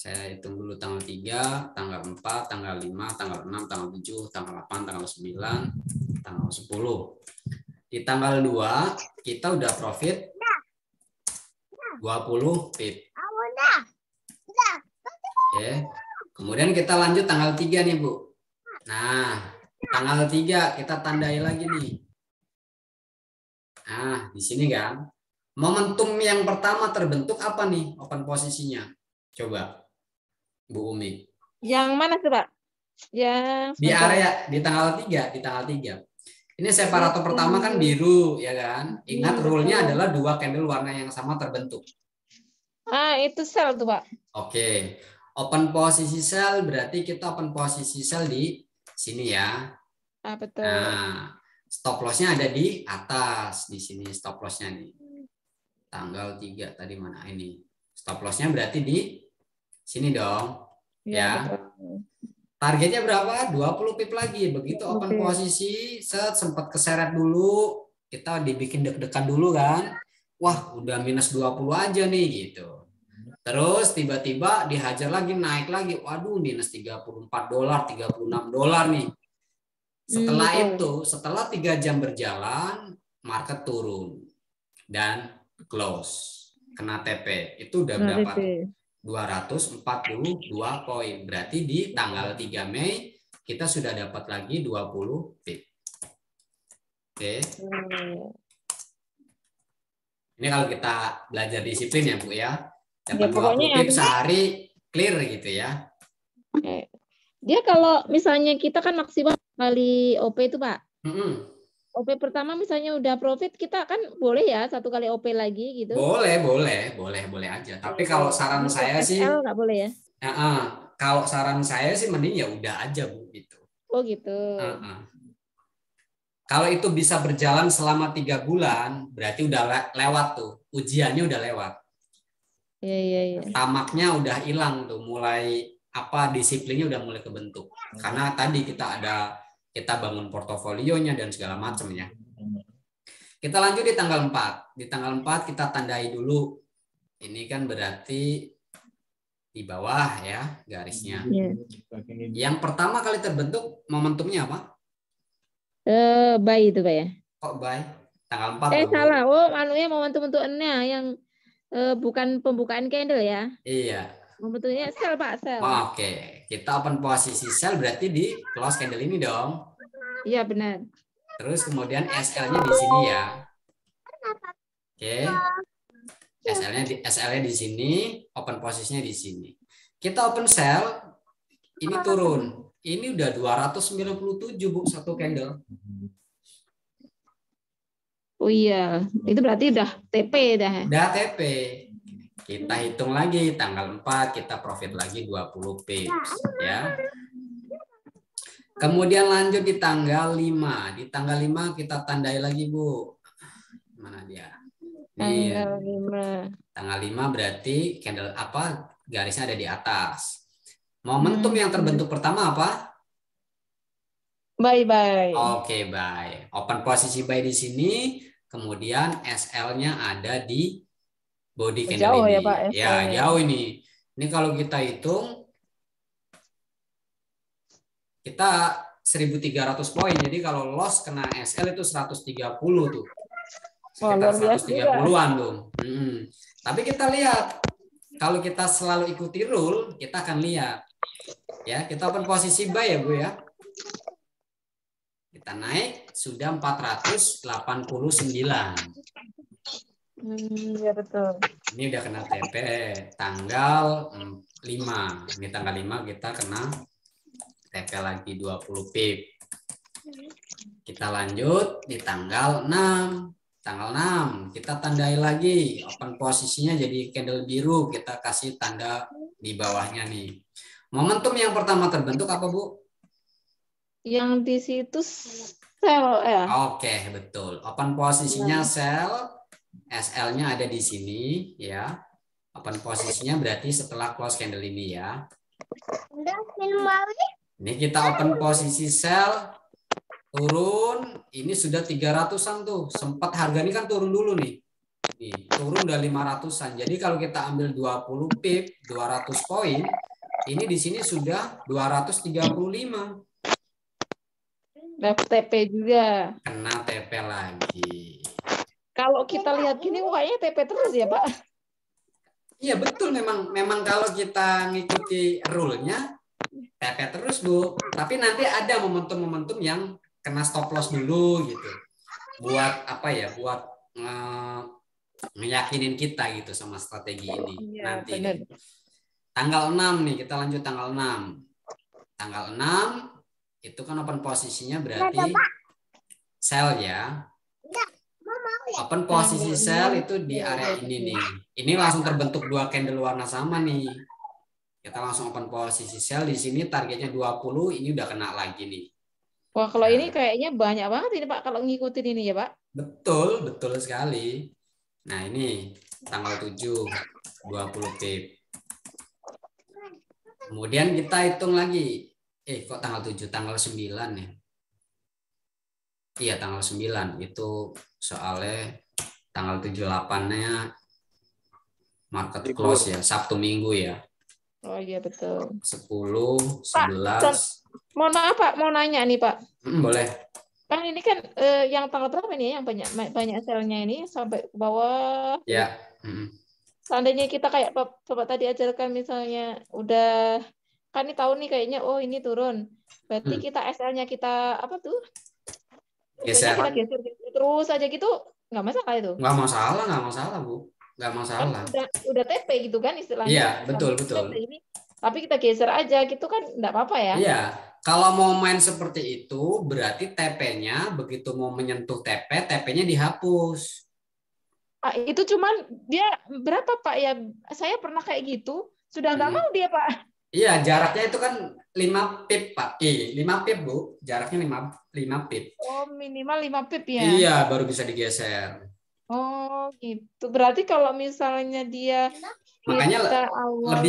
Saya hitung dulu tanggal 3, tanggal 4, tanggal 5, tanggal 6, tanggal 7, tanggal 8, tanggal 9, tanggal 10. Di tanggal 2 kita udah profit 20 pip. Oke. Kemudian kita lanjut tanggal 3 nih, Bu. Nah, tanggal 3 kita tandai lagi nih. Nah, di sini kan. Momentum yang pertama terbentuk apa nih open posisinya? Coba, Bu Umi. Yang mana tuh, Pak? Yang di area di tanggal 3. Ini separator pertama kan biru, ya kan? Ingat rule-nya adalah dua candle warna yang sama terbentuk. Itu sell tuh, Pak. Oke. Open posisi sell berarti kita open posisi sell di sini ya. Betul. Nah, stop loss-nya ada di atas. Di sini stop loss-nya nih. Tanggal 3 tadi mana ini? Stop loss-nya berarti di sini dong. Ya. Betul. Targetnya berapa? 20 pip lagi. Begitu open posisi, sempat keseret dulu, kita dibikin deg-degan dulu kan. Wah, udah minus 20 aja nih gitu. Terus tiba-tiba dihajar lagi, naik lagi. Waduh, minus $34, $36 nih. Setelah itu, setelah 3 jam berjalan, market turun dan close. Kena TP. Itu udah berapa? 242 poin. Berarti di tanggal 3 Mei kita sudah dapat lagi 20 pip. Oke. Ini kalau kita belajar disiplin ya, Bu ya. Dapat 20 pip sehari clear gitu ya. Dia kalau misalnya kita kan maksimal kali OP itu, Pak. OP pertama misalnya udah profit, kita kan boleh ya 1 kali OP lagi gitu. Boleh aja. Tapi kalau saran saya sih, SL nggak boleh ya? kalau saran saya sih mending ya udah aja Bu gitu. Oh gitu. Kalau itu bisa berjalan selama 3 bulan, berarti udah lewat tuh, ujiannya udah lewat. Iya. Tamaknya udah hilang tuh, mulai disiplinnya udah mulai kebentuk. Karena tadi kita bangun portofolionya dan segala macam ya. Kita lanjut di tanggal 4. Di tanggal 4 kita tandai dulu. Ini kan berarti di bawah ya garisnya. Yang pertama kali terbentuk momentumnya apa? Buy itu Pak ya? Kok buy? Tanggal 4 salah. Anunya momentum untuk N-nya yang bukan pembukaan candle ya. Iya. Momentumnya sell Pak, sell. Oke, kita open posisi sell berarti di close candle ini dong. Iya benar. Terus kemudian SL-nya di sini ya. Oke. SL-nya di sini, open posisinya di sini. Kita open sell, ini turun. Ini udah 297 Bu satu candle. Oh iya, itu berarti udah TP dah. Udah TP. Kita hitung lagi tanggal 4 kita profit lagi 20 pips ya. Kemudian lanjut di tanggal 5. Di tanggal 5 kita tandai lagi Bu. Mana dia? Tanggal 5. Tanggal 5 berarti candle garisnya ada di atas. Momentum yang terbentuk pertama apa? Buy. Oke, buy. Open posisi buy di sini, kemudian SL-nya ada di body candle jauh ini. Ya, Pak, ya jauh ini. Ini kalau kita hitung, kita 1.300 poin. Jadi kalau loss kena SL itu 130 tuh. Sekitar 130-an tuh. Tapi kita lihat, kalau kita selalu ikuti rule, kita akan lihat. Ya, kita open posisi buy ya Bu ya. Kita naik sudah 489. Ya betul. Ini udah kena TP tanggal 5. Ini tanggal 5 kita kena TP lagi 20 pip. Kita lanjut di tanggal 6. Tanggal 6 kita tandai lagi. Open posisinya jadi candle biru. Kita kasih tanda di bawahnya nih. Momentum yang pertama terbentuk apa Bu? Yang di situ sell ya. Oke, betul. Open posisinya sell, SL-nya ada di sini ya. Open posisinya berarti setelah close candle ini ya. Ini kita open posisi sell, turun, ini sudah 300-an tuh. Sempat harga ini kan turun dulu nih. Nih, turun udah 500-an. Jadi kalau kita ambil 20 pip, 200 poin, ini di sini sudah 235. Dapat TP juga. Kena TP lagi. Kalau kita lihat gini kayaknya TP terus ya, Pak? Iya, betul. Memang kalau kita ngikuti rule-nya TP terus, Bu. Tapi nanti ada momentum-momentum yang kena stop loss dulu gitu. Buat Buat ngeyakinin kita gitu sama strategi ini. Ya, nanti. Benar. Tanggal 6 nih, kita lanjut tanggal 6. Tanggal 6 itu kan open posisinya berarti sell ya. Open posisi sell itu di area ini nih. Ini langsung terbentuk 2 candle warna sama nih. Kita langsung open posisi sell di sini, targetnya 20, ini udah kena lagi nih. Wah, kalau ini kayaknya banyak banget ini Pak kalau ngikutin ini ya Pak. Betul sekali. Nah, ini tanggal 7 20 pip. Kemudian kita hitung lagi. Kok tanggal 7? Tanggal 9 ya? Iya, tanggal 9. Itu soalnya tanggal 78-nya market close ya, Sabtu Minggu ya. Oh iya, betul. 10, 11. Pak, mohon maaf Pak, mau nanya nih Pak. Boleh. Kan ini kan yang tanggal berapa nih yang banyak selnya ini sampai ke bawah. Ya. Seandainya kita kayak Bapak tadi ajarkan misalnya udah kan ini tahu nih kayaknya ini turun. Berarti kita SL-nya kita apa tuh? Geser. Kita geser terus aja gitu nggak masalah itu? Nggak masalah Bu. Nggak masalah. Kan udah TP gitu kan istilahnya. Iya, betul. Ini, tapi kita geser aja gitu kan nggak apa-apa ya? Iya, kalau mau main seperti itu berarti TP-nya begitu mau menyentuh TP, TP-nya dihapus. Itu cuman dia berapa Pak ya? Saya pernah kayak gitu. Sudah nggak mau dia Pak. Iya, jaraknya itu kan 5 pip, Pak. 5 pip, Bu. Jaraknya 5 pip. Oh, minimal 5 pip ya. Iya, baru bisa digeser. Oh, gitu. Berarti kalau misalnya dia Makanya kita awalnya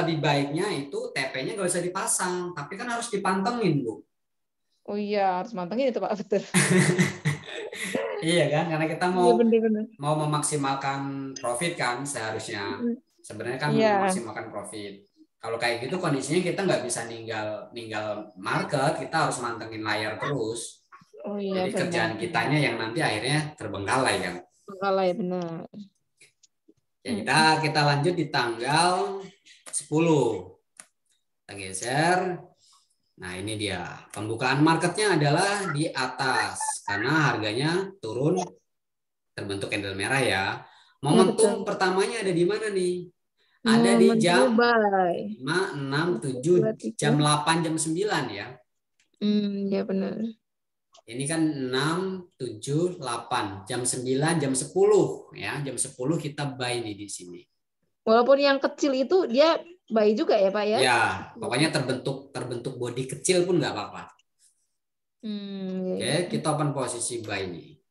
lebih baiknya itu TP-nya nggak usah dipasang, tapi kan harus dipantengin, Bu. Oh iya, harus mantengin itu Pak, betul. Iya kan, karena kita Iya benar-benar. mau memaksimalkan profit kan seharusnya. Sebenarnya kan Iya. memaksimalkan profit. Kalau kayak gitu kondisinya kita nggak bisa ninggal market, kita harus mantengin layar terus. Oh iya, Jadi kerjaan kitanya yang nanti akhirnya terbengkalai kan. Terbengkalai benar. Ya, kita lanjut di tanggal 10. Kita geser. Nah, ini dia. Pembukaan marketnya adalah di atas karena harganya turun terbentuk candle merah ya. Momentum pertamanya ada di mana nih? Ada di jam 5, 6, 7, jam 8, jam 9 ya. Ya benar. Ini kan 6, 7, 8, jam 9, jam 10 ya. Jam 10 kita buy nih di sini. Walaupun yang kecil itu dia buy juga ya, Pak ya? Ya, pokoknya terbentuk body kecil pun nggak apa-apa. Oke, kita open posisi buy nih.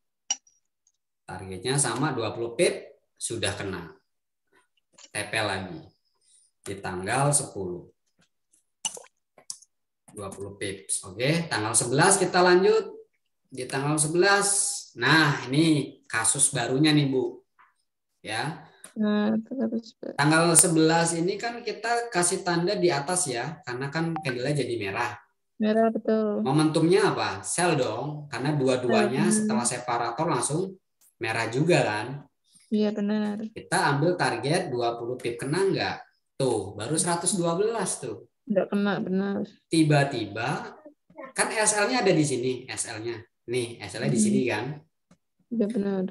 Targetnya sama 20 pip sudah kena. TP lagi di tanggal 10. 20 pips. Oke, tanggal 11 kita lanjut. Di tanggal 11. Nah, ini kasus barunya nih, Bu. Ya. Tanggal 11 ini kan kita kasih tanda di atas ya, karena kan candle-nya jadi merah. Merah, betul. Momentumnya apa? Sell dong, karena dua-duanya setelah separator langsung merah juga kan. Iya, benar. Kita ambil target 20 pip, kena nggak? Tuh, baru 112 tuh. Nggak kena, benar. Tiba-tiba, kan SL-nya ada di sini, SL-nya. Nih, SL-nya di sini kan. Iya, benar.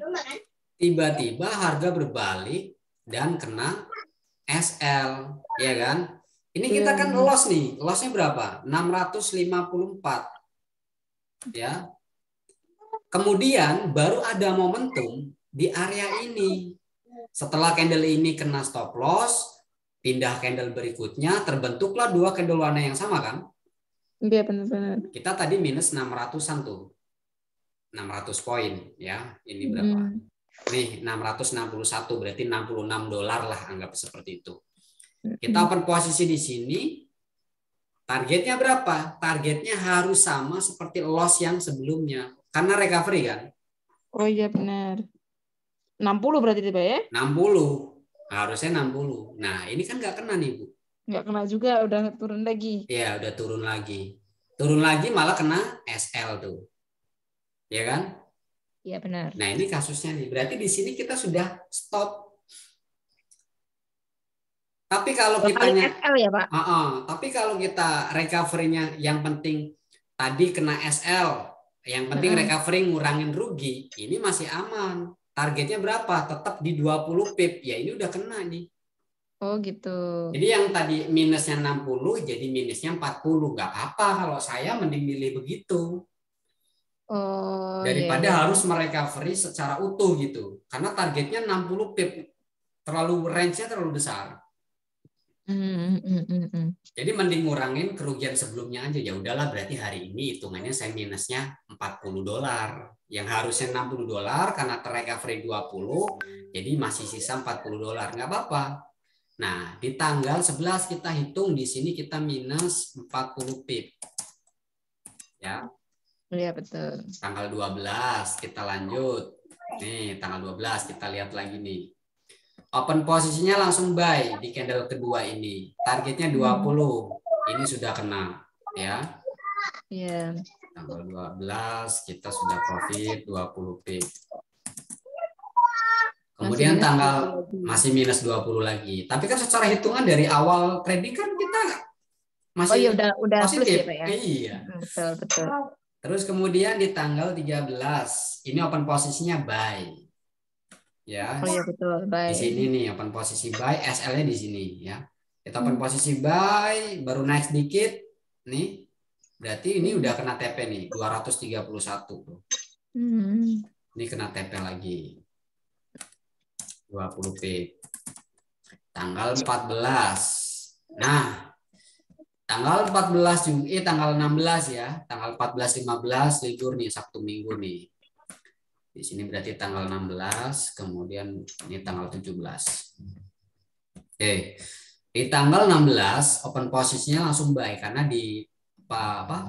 Tiba-tiba harga berbalik dan kena SL, ya kan? Ini kita kan loss nih, lossnya berapa? 654, ya. Kemudian baru ada momentum di area ini. Setelah candle ini kena stop loss, pindah candle berikutnya, terbentuklah dua candle warna yang sama kan? Iya, benar-benar. Kita tadi minus 600-an tuh. 600 poin ya. Ini berapa? Nih 661, berarti $66 lah, anggap seperti itu. Kita open posisi di sini. Targetnya berapa? Targetnya harus sama seperti loss yang sebelumnya. Karena recovery kan? Oh iya benar. 60 berarti Pak ya? 60. Harusnya 60. Nah, ini kan nggak kena nih, Bu. Nggak kena juga, udah turun lagi. Iya, udah turun lagi. Turun lagi malah kena SL tuh. Ya kan? Iya benar. Nah, ini kasusnya nih. Berarti di sini kita sudah stop. Tapi kalau kitanya SL ya, Pak? Tapi kalau kita recovery-nya yang penting tadi kena SL, yang penting recovery ngurangin rugi, ini masih aman. Targetnya berapa? Tetap di 20 pip. Ya ini udah kena nih. Oh gitu. Jadi yang tadi minusnya 60 jadi minusnya 40. Nggak apa-apa kalau saya mending milih begitu. Oh, daripada harus merecovery secara utuh gitu. Karena targetnya 60 pip. Range-nya terlalu besar. Jadi mending ngurangin kerugian sebelumnya aja. Ya udahlah, berarti hari ini hitungannya saya minusnya $40. Yang harusnya $60 karena terrecovery 20, jadi masih sisa $40. Nggak apa-apa. Nah, di tanggal 11 kita hitung di sini kita minus 40 pip. Ya. Iya, betul. Tanggal 12 kita lanjut. Nih, tanggal 12 kita lihat lagi nih. Open posisinya langsung buy di candle kedua ini. Targetnya 20. Ini sudah kena ya. Iya. Tanggal 12 kita sudah profit 20 pip. Kemudian tanggal masih minus 20 lagi. Tapi kan secara hitungan dari awal trading kan kita masih udah positif. Plus ya, Pak ya? Iya. Betul. Terus kemudian di tanggal 13 ini open posisinya buy. Ya. Oh iya betul, buy. Di sini nih open posisi buy, SL-nya di sini ya. Kita open posisi buy, baru naik sedikit nih. Berarti ini udah kena TP nih, 231 tuh. Ini kena TP lagi. 20 pip. Tanggal 14. Nah, tanggal 14 juga, tanggal 16 ya. Tanggal 14 15 libur nih, Sabtu Minggu nih. Di sini berarti tanggal 16, kemudian ini tanggal 17. Oke. Di tanggal 16 open posisinya langsung buy karena di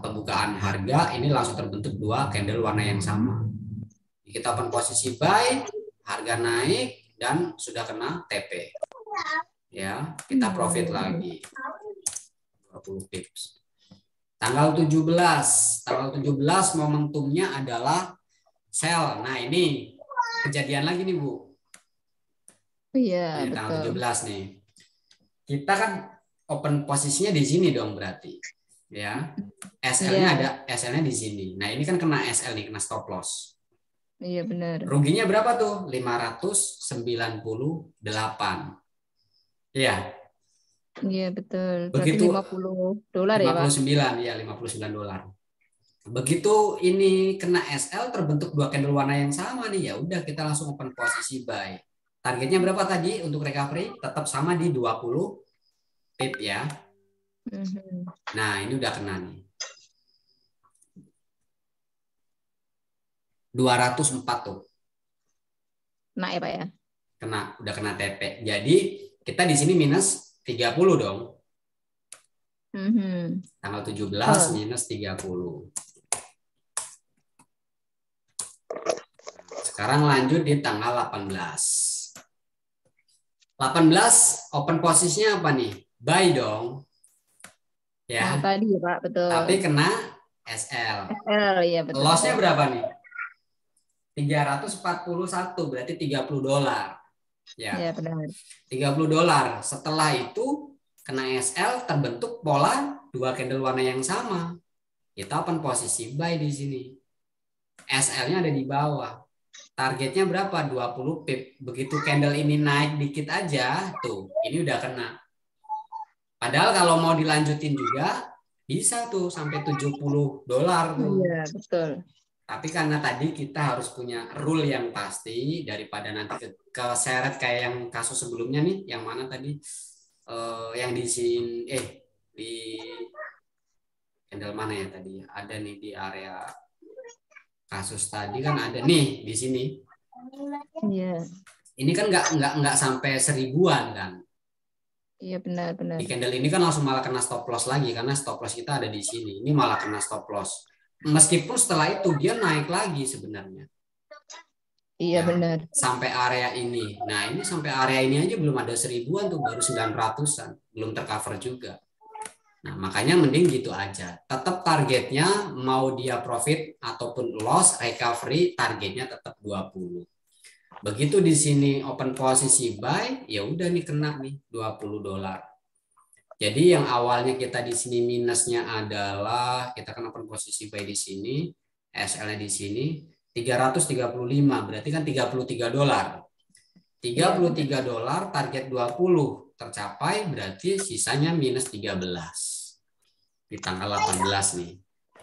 pembukaan harga ini langsung terbentuk dua candle warna yang sama. Kita open posisi buy, harga naik dan sudah kena TP. Ya, kita profit lagi. 20 pips. Tanggal 17 momentumnya adalah sell. Nah, ini kejadian lagi nih, Bu. Iya, Ini tanggal betul. 17 nih. Kita kan open posisinya di sini dong berarti. Ya. SL-nya ada SL-nya di sini. Nah, ini kan kena SL nih, kena stop loss. Iya, benar. Ruginya berapa tuh? 598. Iya. Iya, betul. Berarti Begitu $50 ya, Pak? 59, ya $59. Begitu ini kena SL terbentuk dua candle warna yang sama nih, ya udah kita langsung open posisi buy. Targetnya berapa tadi untuk recovery? Tetap sama di 20 pip ya. Nah, ini udah kena nih. 204 tuh. Kena ya, Pak ya? Kena, udah kena TP. Jadi kita di sini minus 30 dong. Tanggal 17 minus 30. Sekarang lanjut di tanggal 18. 18 open posisinya apa nih? Buy dong. Ya. Tadi ya, Pak, betul. Tapi kena SL. SL, ya betul. Loss-nya berapa nih? 341, berarti $30. Ya, benar. $30. Setelah itu kena SL terbentuk pola dua candle warna yang sama. Kita open posisi buy di sini. SL-nya ada di bawah. Targetnya berapa? 20 pip. Begitu candle ini naik dikit aja, tuh, ini udah kena. Padahal kalau mau dilanjutin juga bisa tuh sampai $70 tuh. Iya, betul. Tapi karena tadi kita harus punya rule yang pasti daripada nanti keseret kayak yang kasus sebelumnya nih, yang mana tadi yang di sini di candle mana ya tadi? Ada nih di area kasus tadi kan ada nih di sini. Iya. Ini kan nggak sampai 1000-an kan? Iya, benar. Di candle ini kan langsung malah kena stop loss lagi karena stop loss kita ada di sini. Ini malah kena stop loss. Meskipun setelah itu dia naik lagi sebenarnya. Iya, benar. Sampai area ini. Nah, ini sampai area ini aja belum ada 1000-an tuh, baru 900-an. Belum tercover juga. Nah, makanya mending gitu aja. Tetap targetnya mau dia profit ataupun loss, recovery targetnya tetap 20. Begitu di sini open posisi buy, ya udah nih kena nih $20. Jadi yang awalnya kita di sini minusnya adalah kita kan open posisi buy di sini, SL-nya di sini 335, berarti kan $33. $33 target 20 tercapai, berarti sisanya minus 13. Di tanggal 18 nih.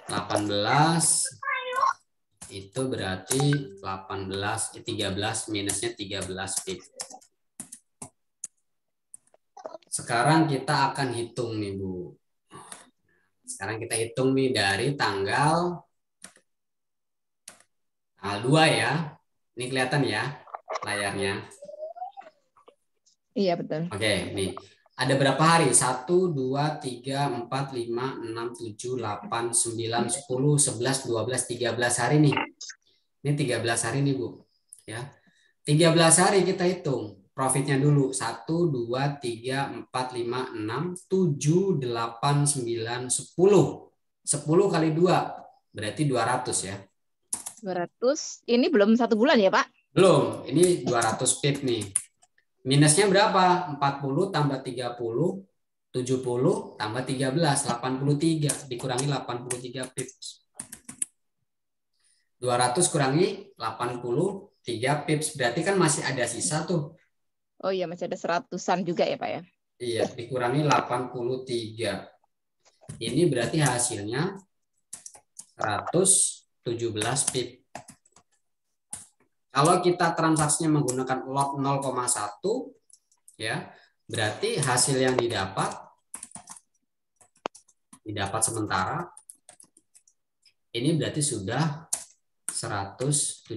18 itu berarti 13 minusnya 13 pip. Sekarang kita akan hitung nih, Bu. Sekarang kita hitung nih dari tanggal 2 ya. Ini kelihatan ya layarnya. Iya, betul. Oke, nih. Ada berapa hari? 1, 2, 3, 4, 5, 6, 7, 8, 9, 10, 11, 12, 13 hari nih. Ini 13 hari nih, Bu. Ya. 13 hari kita hitung. Profitnya dulu 1, 2, 3, 4, 5, 6, 7, 8, 9, 10. 10 kali 2 berarti 200 ya. 200. Ini belum 1 bulan ya, Pak? Belum. Ini 200 pip nih. Minusnya berapa? 40 tambah 30, 70 tambah 13, 83. Dikurangi 83 pips. 200 kurangi 83 pips. Berarti kan masih ada sisa tuh. Oh iya, masih ada 100-an juga ya, Pak ya? Iya, dikurangi 83. Ini berarti hasilnya 117 pip. Kalau kita transaksinya menggunakan lot 0,1 ya, berarti hasil yang didapat sementara ini berarti sudah $117.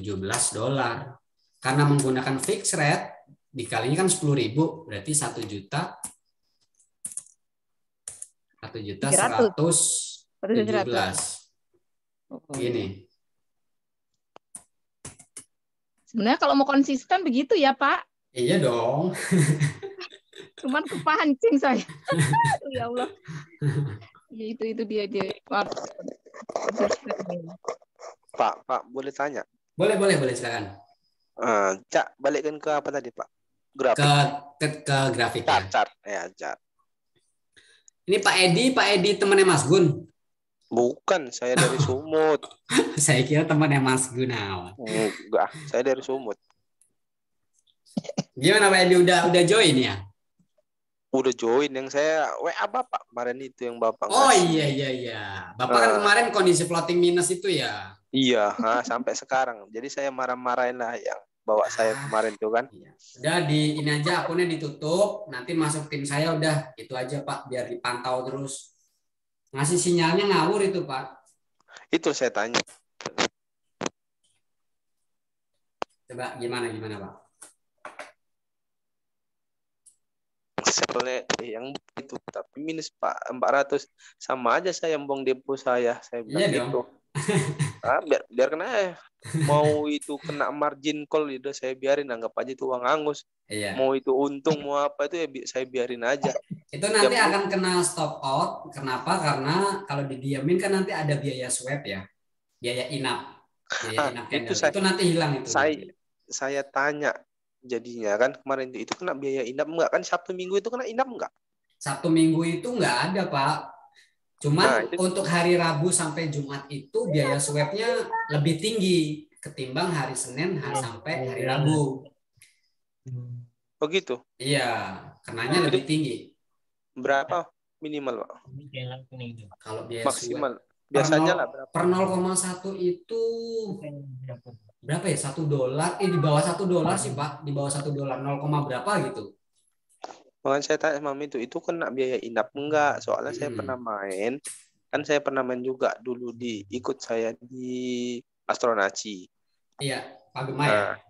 Karena menggunakan fixed rate dikalinya kan 10.000 berarti 1 juta 1.117.000. Gini. Sebenarnya kalau mau konsisten begitu ya, Pak. Iya dong. Cuman kepancing saya. Ya Allah. Ya, itu dia. Pak, boleh tanya? Boleh silakan. Cak, balikkan ke apa tadi, Pak? Grafik. Ke grafik ya. Chart. Chart. Ini Pak Edi temannya Mas Gun. Bukan, saya dari Sumut. Saya kira temannya Mas Gunawan. Enggak, saya dari Sumut. Gimana Pak Edi udah join ya? Udah join, yang saya WA Bapak kemarin itu yang Bapak Oh ngasih. iya. Bapak kan kemarin kondisi floating minus itu ya. Iya, sampai sekarang. Jadi saya marah-marahin lah yang bawa saya kemarin tuh kan. Iya. Udah ini aja akunnya ditutup, nanti masuk tim saya udah itu aja Pak, biar dipantau terus. Ngasih sinyalnya ngawur itu Pak. Itu saya tanya. Coba gimana Pak? Soalnya yang itu tapi minus Pak 400 sama aja saya buang depo saya bilang gitu. Biar kena mau itu kena margin call itu saya biarin, anggap aja itu uang angus. Iya. Mau itu untung mau apa itu ya saya biarin aja. Itu nanti akan kena stop out. Kenapa? Karena kalau didiamin kan nanti ada biaya swap ya, biaya inap. Itu nanti hilang itu. Saya tanya jadinya kan kemarin itu kena biaya inap enggak kan? Sabtu Minggu itu kena inap enggak? Sabtu Minggu itu enggak ada Pak. Cuman untuk hari Rabu sampai Jumat itu biaya swabnya lebih tinggi ketimbang hari Senin sampai hari Rabu. Oh gitu? Iya, kenanya lebih tinggi. Berapa minimal Pak? Kalau biaya maksimal biasanya lah berapa? Per 0,1 itu berapa ya? $1. Di bawah $1 sih Pak, di bawah $1, 0, berapa gitu. Makanya saya tanya sama itu kena biaya inap enggak? Soalnya saya pernah main, kan saya pernah main juga dulu ikut saya di Astronaci. Iya, Pak Gema ya?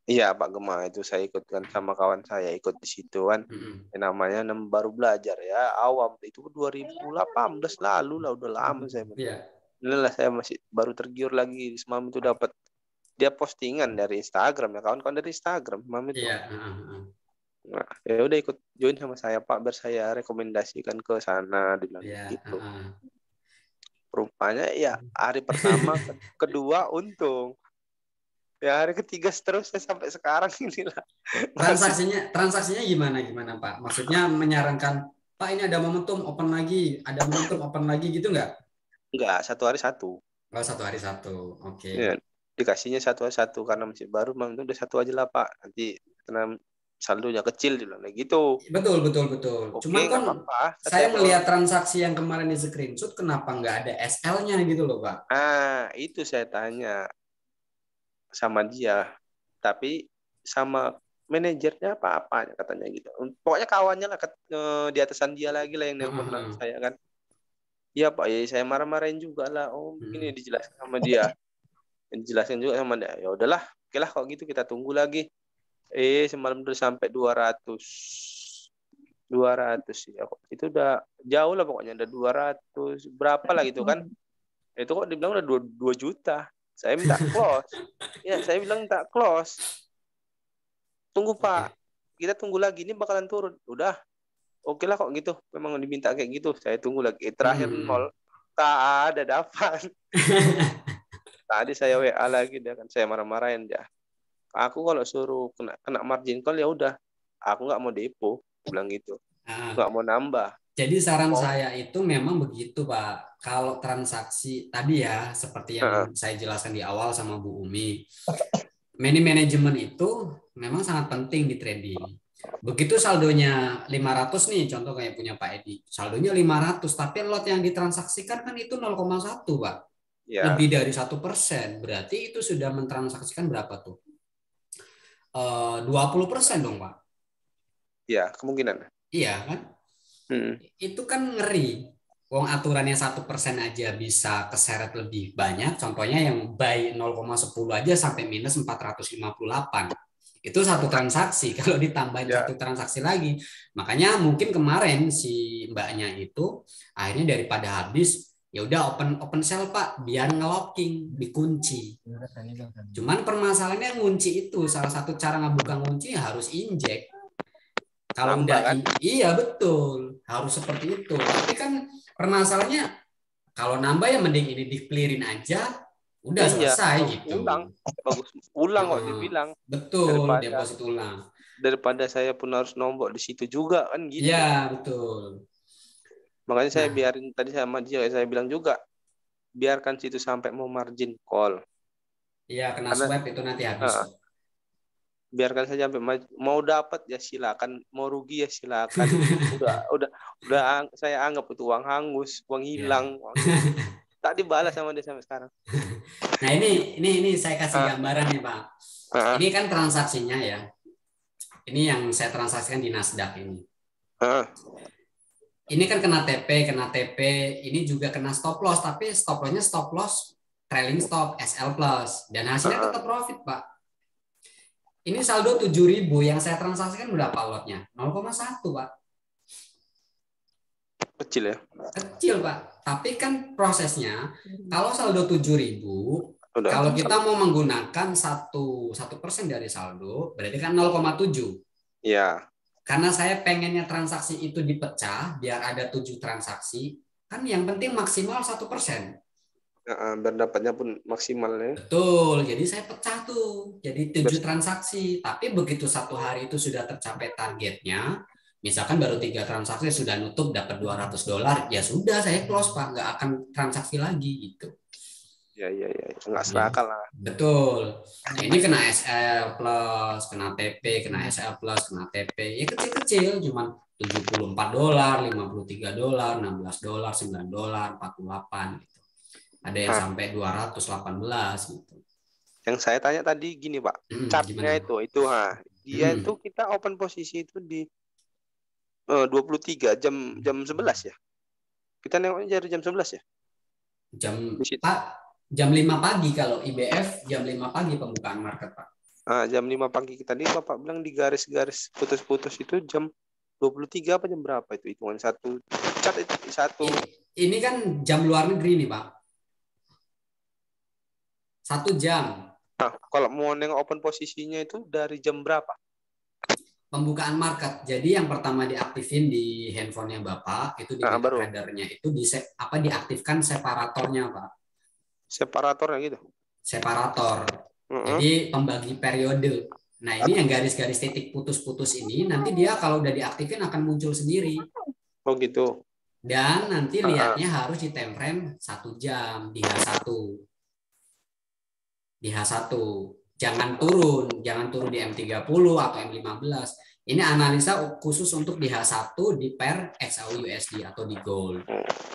Iya Pak Gema itu saya ikut kan sama kawan saya ikut di situ kan. Namanya baru belajar ya, awam itu 2018 lalu lah, udah lama saya. Iya. Inilah saya masih baru tergiur lagi semalam itu dapat dia postingan dari Instagram ya, kawan-kawan dari Instagram semalam itu. Iya. Nah, ya udah ikut join sama saya Pak, biar saya rekomendasikan ke sana dibilang gitu. Rupanya ya hari pertama, kedua untung. Ya hari ketiga seterusnya sampai sekarang inilah. Transaksinya gimana Pak? Maksudnya menyarankan Pak ini ada momentum open lagi gitu nggak? Enggak, satu hari satu. Oh, satu hari satu. Oke. Ya, dikasihnya satu hari satu karena masih baru, Bang. Itu udah satu aja lah Pak. Nanti karena saldonya kecil dibilang gitu. Betul. Oke, Cuman kan saya melihat transaksi yang kemarin di screenshot, kenapa nggak ada SL-nya gitu loh Pak? Itu saya tanya sama dia, tapi sama manajernya apa katanya gitu. Pokoknya kawannya lah di atasan dia lagi lah yang nelpon saya kan. Iya Pak, ya saya marah-marahin juga lah. Oh begini dijelaskan sama dia, dijelaskan juga sama dia. Ya udahlah, oke lah kalau gitu kita tunggu lagi. Semalam udah sampai 200 ya kok. Itu udah jauh lah pokoknya, ada 200 berapa lah gitu kan. Itu kok dibilang udah 2 juta. Saya minta close. Ya, saya bilang minta close. Tunggu Pak. Kita tunggu lagi, ini bakalan turun. Udah. Oke lah kok gitu. Memang diminta kayak gitu. Saya tunggu lagi. Terakhir 0. Tak ada dapat. Tadi saya WA lagi dia kan, saya marah-marahin dia. Aku kalau suruh kena margin call ya udah. Aku nggak mau depo, bilang gitu. Nggak mau nambah. Jadi saran saya itu memang begitu Pak. Kalau transaksi tadi ya seperti yang saya jelaskan di awal sama Bu Umi, manajemen itu memang sangat penting di trading. Begitu saldonya 500 nih, contoh kayak punya Pak Edi, saldonya 500, tapi lot yang ditransaksikan kan itu 0,1 Pak. Ya. lebih dari 1%, berarti itu sudah mentransaksikan berapa tuh? 20% dong, Pak. Ya, kemungkinan. Iya kan? Itu kan ngeri. Wong aturannya 1% aja bisa keseret lebih banyak. Contohnya yang buy 0,10 aja sampai minus 458. Itu satu transaksi. Kalau ditambahin satu transaksi lagi, makanya mungkin kemarin si mbaknya itu akhirnya daripada habis, ya udah open sell Pak, biar ngelocking, dikunci. Cuman permasalahannya ngunci itu salah satu cara ngebuka ngunci harus injek. Kalau nambah, udah kan? Iya betul, harus seperti itu. Tapi kan permasalahannya kalau nambah ya mending ini di-clearin aja, udah selesai gitu. Ulang kok dibilang. Betul, deposit ulang. Daripada saya pun harus nombok di situ juga kan gitu. Iya, betul. Makanya saya biarin tadi sama dia, saya bilang juga biarkan situ sampai mau margin call. Iya, kena swap itu nanti habis. Biarkan saja sampai mau dapat ya silakan, mau rugi ya silakan. udah saya anggap itu uang hangus, uang hilang. Tak dibalas sama dia sampai sekarang. Nah, ini saya kasih gambaran nih, Pak. Ini kan transaksinya ya. Ini yang saya transaksikan di Nasdaq ini. Ini kan kena TP, ini juga kena stop loss, tapi stop loss trailing stop SL plus dan hasilnya tetap profit, Pak. Ini saldo 7.000 yang saya transaksikan berapa lotnya? 0,1, Pak. Kecil ya? Kecil, Pak. Tapi kan prosesnya kalau saldo 7.000, kalau kita mau menggunakan 1% dari saldo, berarti kan 0,7. Iya. Karena saya pengennya transaksi itu dipecah biar ada 7 transaksi, kan yang penting maksimal 1%. Berdapatnya pun maksimal ya. Betul, jadi saya pecah tuh jadi 7 transaksi. Tapi begitu satu hari itu sudah tercapai targetnya, misalkan baru 3 transaksi sudah nutup dapat $200, ya sudah saya close Pak, nggak akan transaksi lagi gitu. Ya, nggak serakal lah. Betul. Nah, ini kena SL plus, kena TP, kena SL plus, kena TP, ya kecil-kecil, cuman $74, $53, $16, $9, 48 gitu. Ada yang sampai 218 gitu. Yang saya tanya tadi gini Pak, chartnya itu dia itu kita open posisi itu di 23 jam 11 ya. Kita nengoknya dari jam 11 ya. Jam 5 pagi kalau IBF jam 5 pagi pembukaan market Pak. Jam 5 pagi kita tadi Bapak bilang di garis-garis putus-putus itu jam 23 apa jam berapa itu hitungan satu chart itu satu. Ini kan jam luar negeri nih Pak. 1 jam. Nah, kalau mau nengok open posisinya itu dari jam berapa? Pembukaan market. Jadi yang pertama diaktifin di handphonenya Bapak itu di tradernya itu diaktifkan separatornya Pak. Separatornya gitu. Separator. Jadi pembagi periode. Nah ini yang garis-garis titik putus-putus ini nanti dia kalau udah diaktifin akan muncul sendiri. Oh gitu. Dan nanti lihatnya harus di time frame 1 jam di H1. Di H1. Jangan turun di M30 atau M15. Ini analisa khusus untuk di H1 di pair XAU USD atau di gold.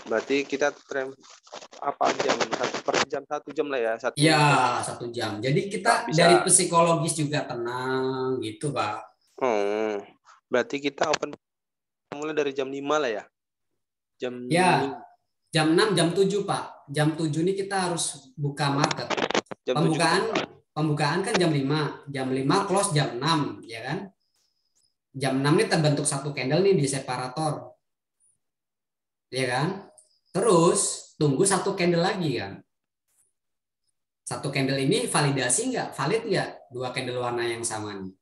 Berarti kita frame apa jam per jam 1 jam lah ya. Iya, 1 jam. Jadi kita dari psikologis juga tenang gitu, Pak. Berarti kita open mulai dari jam 5 lah ya. Jam 6, jam 7, Pak. Jam 7 ini kita harus buka market. Pembukaan kan jam 5. Jam 5 close jam 6, ya kan? Jam 6 ini terbentuk satu candle nih di separator. Ya kan? Terus tunggu satu candle lagi kan. Satu candle ini validasi nggak? Valid nggak? 2 candle warna yang sama nih.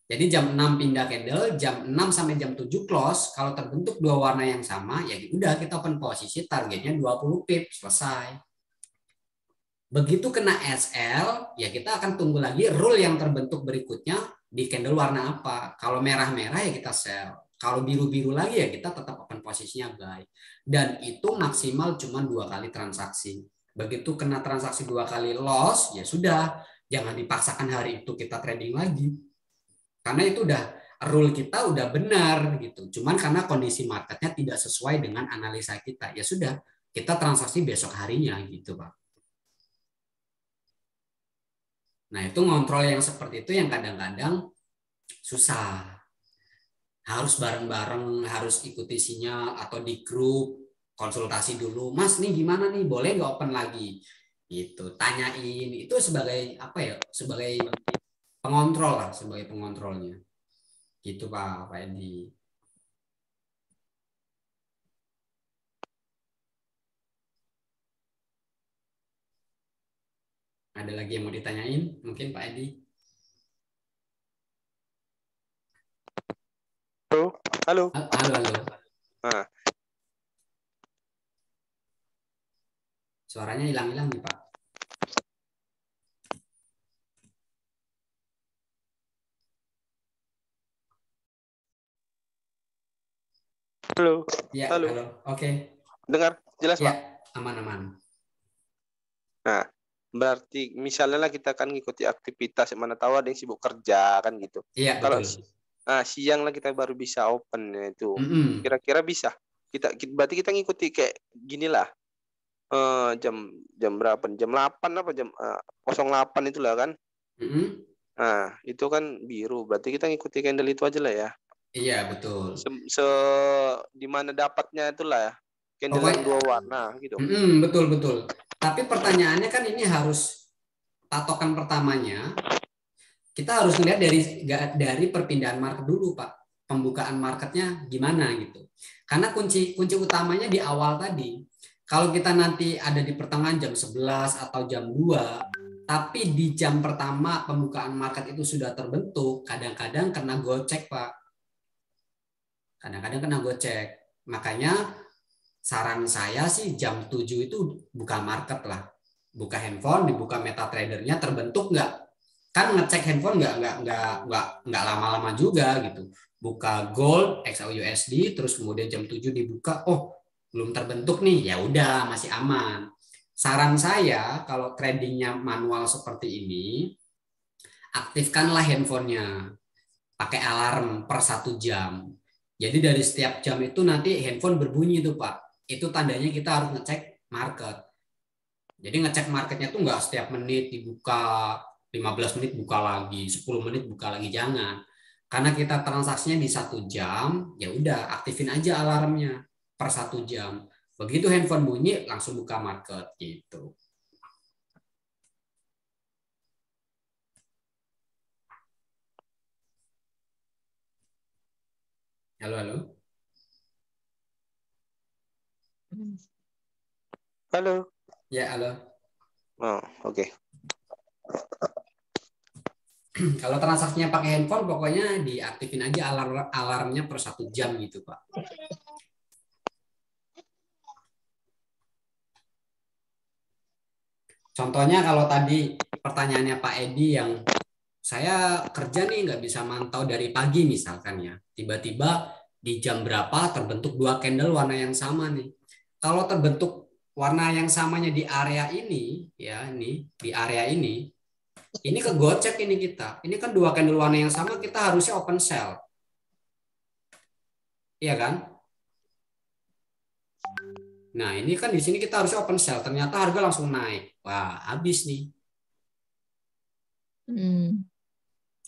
Jadi jam 6 pindah candle, jam 6 sampai jam 7 close. Kalau terbentuk 2 warna yang sama, ya udah kita open posisi targetnya 20 pip, selesai. Begitu kena SL, ya kita akan tunggu lagi rule yang terbentuk berikutnya di candle warna apa. Kalau merah-merah ya kita sell. Kalau biru-biru lagi ya kita tetap open posisinya buy. Dan itu maksimal cuma 2 kali transaksi. Begitu kena transaksi 2 kali loss, ya sudah. Jangan dipaksakan hari itu kita trading lagi. Karena itu udah rule kita udah benar gitu. Cuman karena kondisi marketnya tidak sesuai dengan analisa kita, ya sudah kita transaksi besok harinya gitu Pak. Nah, itu ngontrol yang seperti itu yang kadang-kadang susah. Harus bareng-bareng, harus ikuti sinyal atau di grup konsultasi dulu. Mas, nih gimana nih? Boleh nggak open lagi? Gitu. Tanyain itu sebagai apa ya? Sebagai pengontrol lah, sebagai pengontrolnya. Gitu Pak Edi. Ada lagi yang mau ditanyain? Mungkin Pak Edi. Halo. Halo. Nah. Suaranya hilang-hilang nih Pak. Halo. Ya, halo. Oke. Dengar jelas ya, Pak? Aman-aman. Nah, berarti misalnya lah kita kan ngikuti aktivitas, mana tahu ada yang sibuk kerja kan gitu. Iya, Kalau betul. siang lah kita baru bisa open itu. Mm-mm. Kira-kira bisa. Berarti kita ngikuti kayak gini lah. Jam berapa? Jam 8 apa jam 08 itulah kan. Mm-mm. Nah, itu kan biru. Berarti kita ngikuti candle itu aja lah ya. Iya, betul. Di mana dapatnya itulah ya. Candle Pokoknya, yang 2 warna gitu. betul. Tapi pertanyaannya kan ini harus patokan pertamanya. Kita harus melihat dari perpindahan market dulu, Pak. Pembukaan marketnya gimana gitu. Karena kunci utamanya di awal tadi. Kalau kita nanti ada di pertengahan jam 11 atau jam 2, tapi di jam pertama pembukaan market itu sudah terbentuk, kadang-kadang kena gocek, Pak. Kadang-kadang kena gocek. Makanya saran saya sih jam 7 itu buka market lah. Buka handphone, dibuka MetaTrader-nya, terbentuk nggak? Kan ngecek handphone nggak lama-lama juga gitu. Buka gold XAUUSD, terus kemudian jam 7 dibuka, oh belum terbentuk nih, ya udah masih aman. Saran saya kalau tradingnya manual seperti ini, aktifkanlah handphonenya, pakai alarm per 1 jam. Jadi dari setiap jam itu nanti handphone berbunyi tuh Pak. Itu tandanya kita harus ngecek market. Jadi ngecek marketnya tuh nggak setiap menit dibuka, 15 menit buka lagi, 10 menit buka lagi, jangan. Karena kita transaksinya di 1 jam, ya udah aktifin aja alarmnya per 1 jam. Begitu handphone bunyi langsung buka market gitu. Halo. Halo. Ya, halo. Oh, oke. Kalau transaksinya pakai handphone, pokoknya diaktifin aja alarmnya per 1 jam gitu, Pak. Contohnya kalau tadi pertanyaannya Pak Edi yang saya kerja nih nggak bisa mantau dari pagi misalkan ya, tiba-tiba di jam berapa terbentuk 2 candle warna yang sama nih. Kalau terbentuk warna yang samanya di area ini, ya ini di area ini kegocek ini kita. Ini kan 2 candle warna yang sama, kita harusnya open sell. Iya kan? Nah, ini kan di sini kita harusnya open sell. Ternyata harga langsung naik. Wah, habis nih.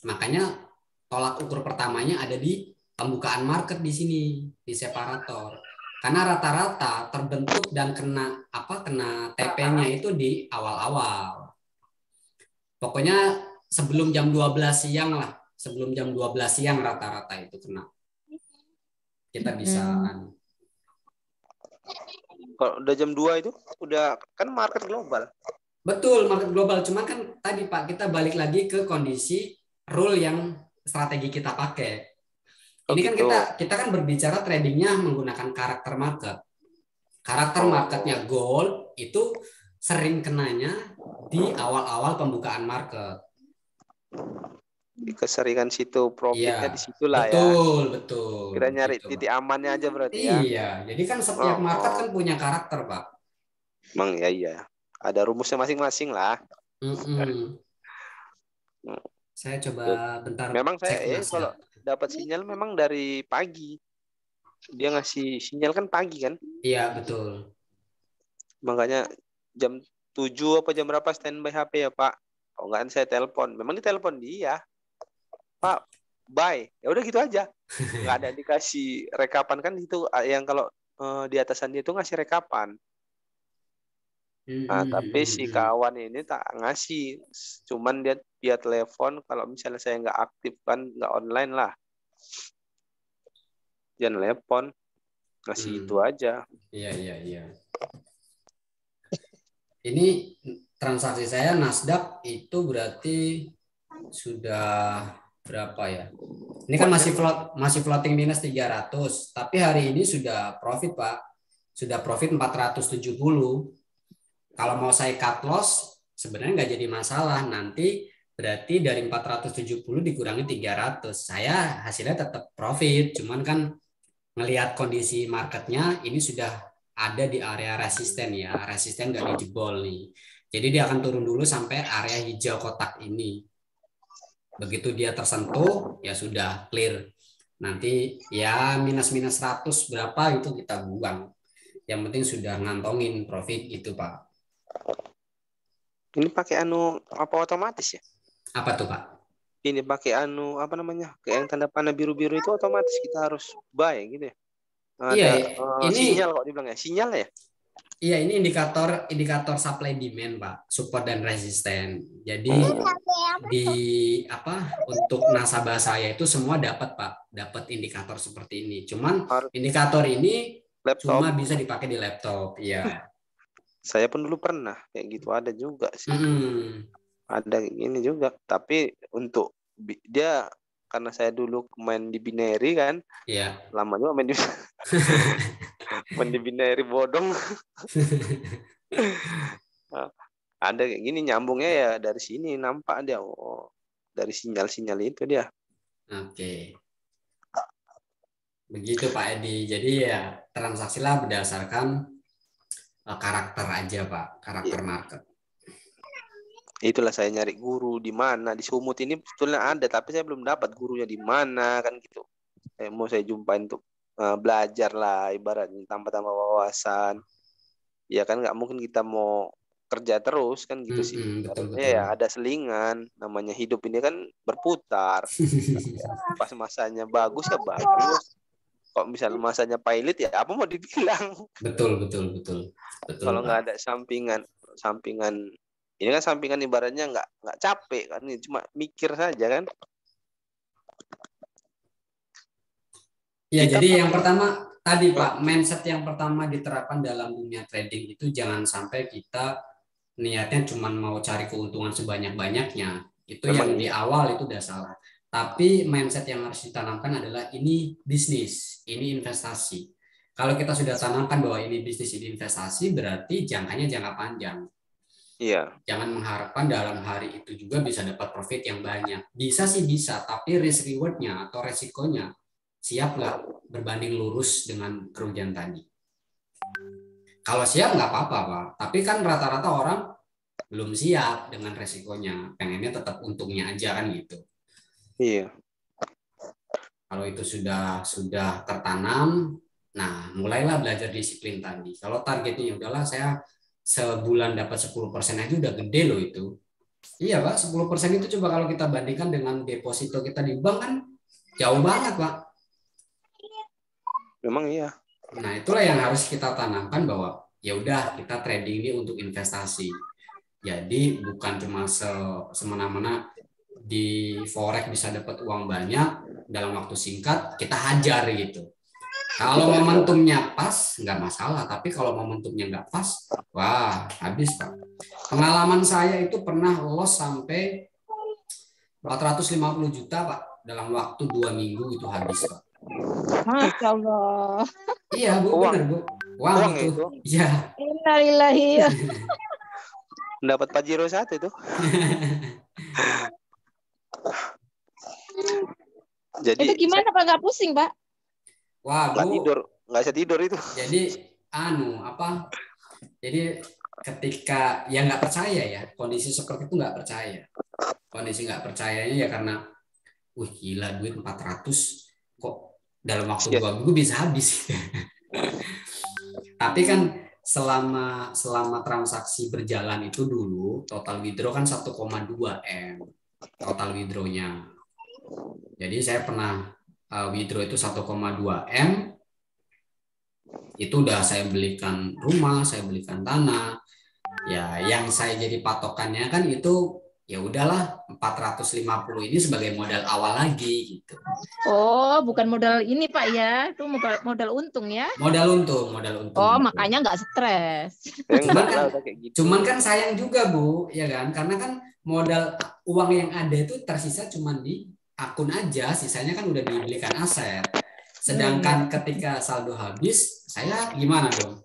Makanya tolak ukur pertamanya ada di pembukaan market di sini, di separator. Karena rata-rata terbentuk dan kena TP-nya itu di awal-awal. Pokoknya sebelum jam 12 siang lah. Sebelum jam 12 siang rata-rata itu kena. Kita bisa Kalau udah jam 2 itu udah kan market global. Betul, market global. Cuma kan tadi Pak, kita balik lagi ke kondisi rule yang strategi kita pakai. Ini kan gitu. kita kan berbicara tradingnya menggunakan karakter market. Karakter marketnya gold itu sering kenanya di awal-awal pembukaan market. Keseringan situ profitnya Iya, di situlah ya. Betul. Kita nyari Gitu, titik amannya aja berarti ya. Iya, jadi kan setiap market kan punya karakter, Pak. Emang iya. Ada rumusnya masing-masing lah. Saya coba bentar memang cek saya Mas ya. kalau dapat sinyal memang dari pagi. Dia ngasih sinyal kan pagi kan? Iya, betul. Makanya jam 7 apa jam berapa standby HP ya, Pak? Kalau nggak saya telepon. Memang ditelepon dia, Pak, bye. Ya udah gitu aja. Nggak ada dikasih rekapan kan itu yang kalau di atasan dia itu ngasih rekapan. Nah, tapi si kawan ini tak ngasih, cuman dia via telepon. Kalau misalnya saya nggak aktif kan, nggak online lah, dia telepon ngasih itu aja. Iya. Ini transaksi saya Nasdaq itu berarti sudah berapa ya? Ini kan masih floating minus 300, tapi hari ini sudah profit, Pak. Sudah profit 470. Kalau mau saya cut loss sebenarnya nggak jadi masalah. Nanti berarti dari 470 dikurangi 300. Saya hasilnya tetap profit, cuman kan ngelihat kondisi marketnya ini sudah ada di area resisten ya, resisten nggak dijebol nih. Jadi dia akan turun dulu sampai area hijau kotak ini. Begitu dia tersentuh, ya sudah clear. Nanti ya minus 100 berapa itu kita buang. Yang penting sudah ngantongin profit itu, Pak. Ini pakai apa otomatis ya? Apa tuh, Pak? Ini pakai apa namanya? Kayak yang tanda panah biru-biru itu otomatis kita harus buy gitu ya? Ada ini sinyal kok dibilang ya, sinyal ya? Iya, ini indikator supply demand, Pak, support dan resisten. Jadi di untuk nasabah saya itu semua dapat, Pak, dapat indikator seperti ini. Cuman indikator ini cuma bisa dipakai di laptop, ya. Saya pun dulu pernah kayak gitu, ada juga sih. Ada gini juga, tapi untuk dia karena saya dulu main di binary kan, lama juga main di binary bodong. Ada kayak gini, nyambungnya ya dari sini, nampak dia dari sinyal-sinyal itu dia. Oke. Begitu Pak Edi. Jadi ya transaksilah berdasarkan karakter aja, Pak, karakter market. Itulah saya nyari guru di mana. Di Sumut ini sebetulnya ada, tapi saya belum dapat gurunya di mana kan gitu. Mau saya jumpain untuk belajar lah, ibaratnya tambah-tambah wawasan. Ya kan nggak mungkin kita mau kerja terus kan gitu sih. Betul. Ya ada selingan. Namanya hidup ini kan berputar. Pas masanya bagus ya bagus. Kok misalnya masanya pailit ya apa mau dibilang? Betul. Kalau nggak ada sampingan ini kan sampingan ibaratnya nggak capek kan, ini cuma mikir saja kan. Ya, jadi yang pertama tadi Pak, mindset yang pertama diterapkan dalam dunia trading itu jangan sampai kita niatnya cuma mau cari keuntungan sebanyak-banyaknya. Itu memang yang di awal itu udah salah. Tapi mindset yang harus ditanamkan adalah ini bisnis, ini investasi. Kalau kita sudah tanamkan bahwa ini bisnis, ini investasi, berarti jangkanya jangka panjang. Iya. Jangan mengharapkan dalam hari itu juga bisa dapat profit yang banyak. Bisa sih bisa, tapi risk reward-nya atau resikonya siap nggak berbanding lurus dengan kerugian tadi. Kalau siap nggak apa-apa, Pak. Tapi kan rata-rata orang belum siap dengan resikonya. Pengennya tetap untungnya aja kan gitu. Iya. Kalau itu sudah tertanam, nah mulailah belajar disiplin tadi. Kalau targetnya udahlah saya sebulan dapat 10% aja udah gede loh itu. Iya Pak, 10% itu coba kalau kita bandingkan dengan deposito kita di bank kan jauh banget Pak. Memang iya. Nah itulah yang harus kita tanamkan bahwa ya udah kita trading ini untuk investasi. Jadi bukan cuma semena-mena di forex bisa dapat uang banyak dalam waktu singkat kita hajar gitu. Kalau momentumnya pas nggak masalah, tapi kalau momentumnya nggak pas, wah habis Pak. Pengalaman saya itu pernah loss sampai 450 juta Pak dalam waktu 2 minggu itu habis Pak. Masya Allah. Iya Bu, benar Bu. Uang itu. Iya. Innalillahi. Dapat Pajero 1 itu. Jadi itu gimana Pak, nggak pusing Pak? Wah, nggak bisa tidur itu. Jadi jadi ketika ya nggak percaya ya kondisi seperti itu nggak percaya. Kondisi nggak percayanya ya karena, gila duit 400 kok dalam waktu 2 minggu bisa habis. Tapi kan selama transaksi berjalan itu dulu total withdraw kan 1,2 M total withdrawnya. Jadi saya pernah withdraw itu 1,2 M. Itu udah saya belikan rumah, saya belikan tanah. Ya, yang saya jadi patokannya kan itu ya udahlah 450 ini sebagai modal awal lagi gitu. Oh, bukan modal ini Pak ya, itu modal untung ya? Modal untung. Oh, Gitu. makanya nggak stres. Cuman kan sayang juga Bu, ya kan? Karena kan modal uang yang ada itu tersisa cuman di akun aja, sisanya kan udah dibelikan aset. Sedangkan ketika saldo habis, saya gimana dong?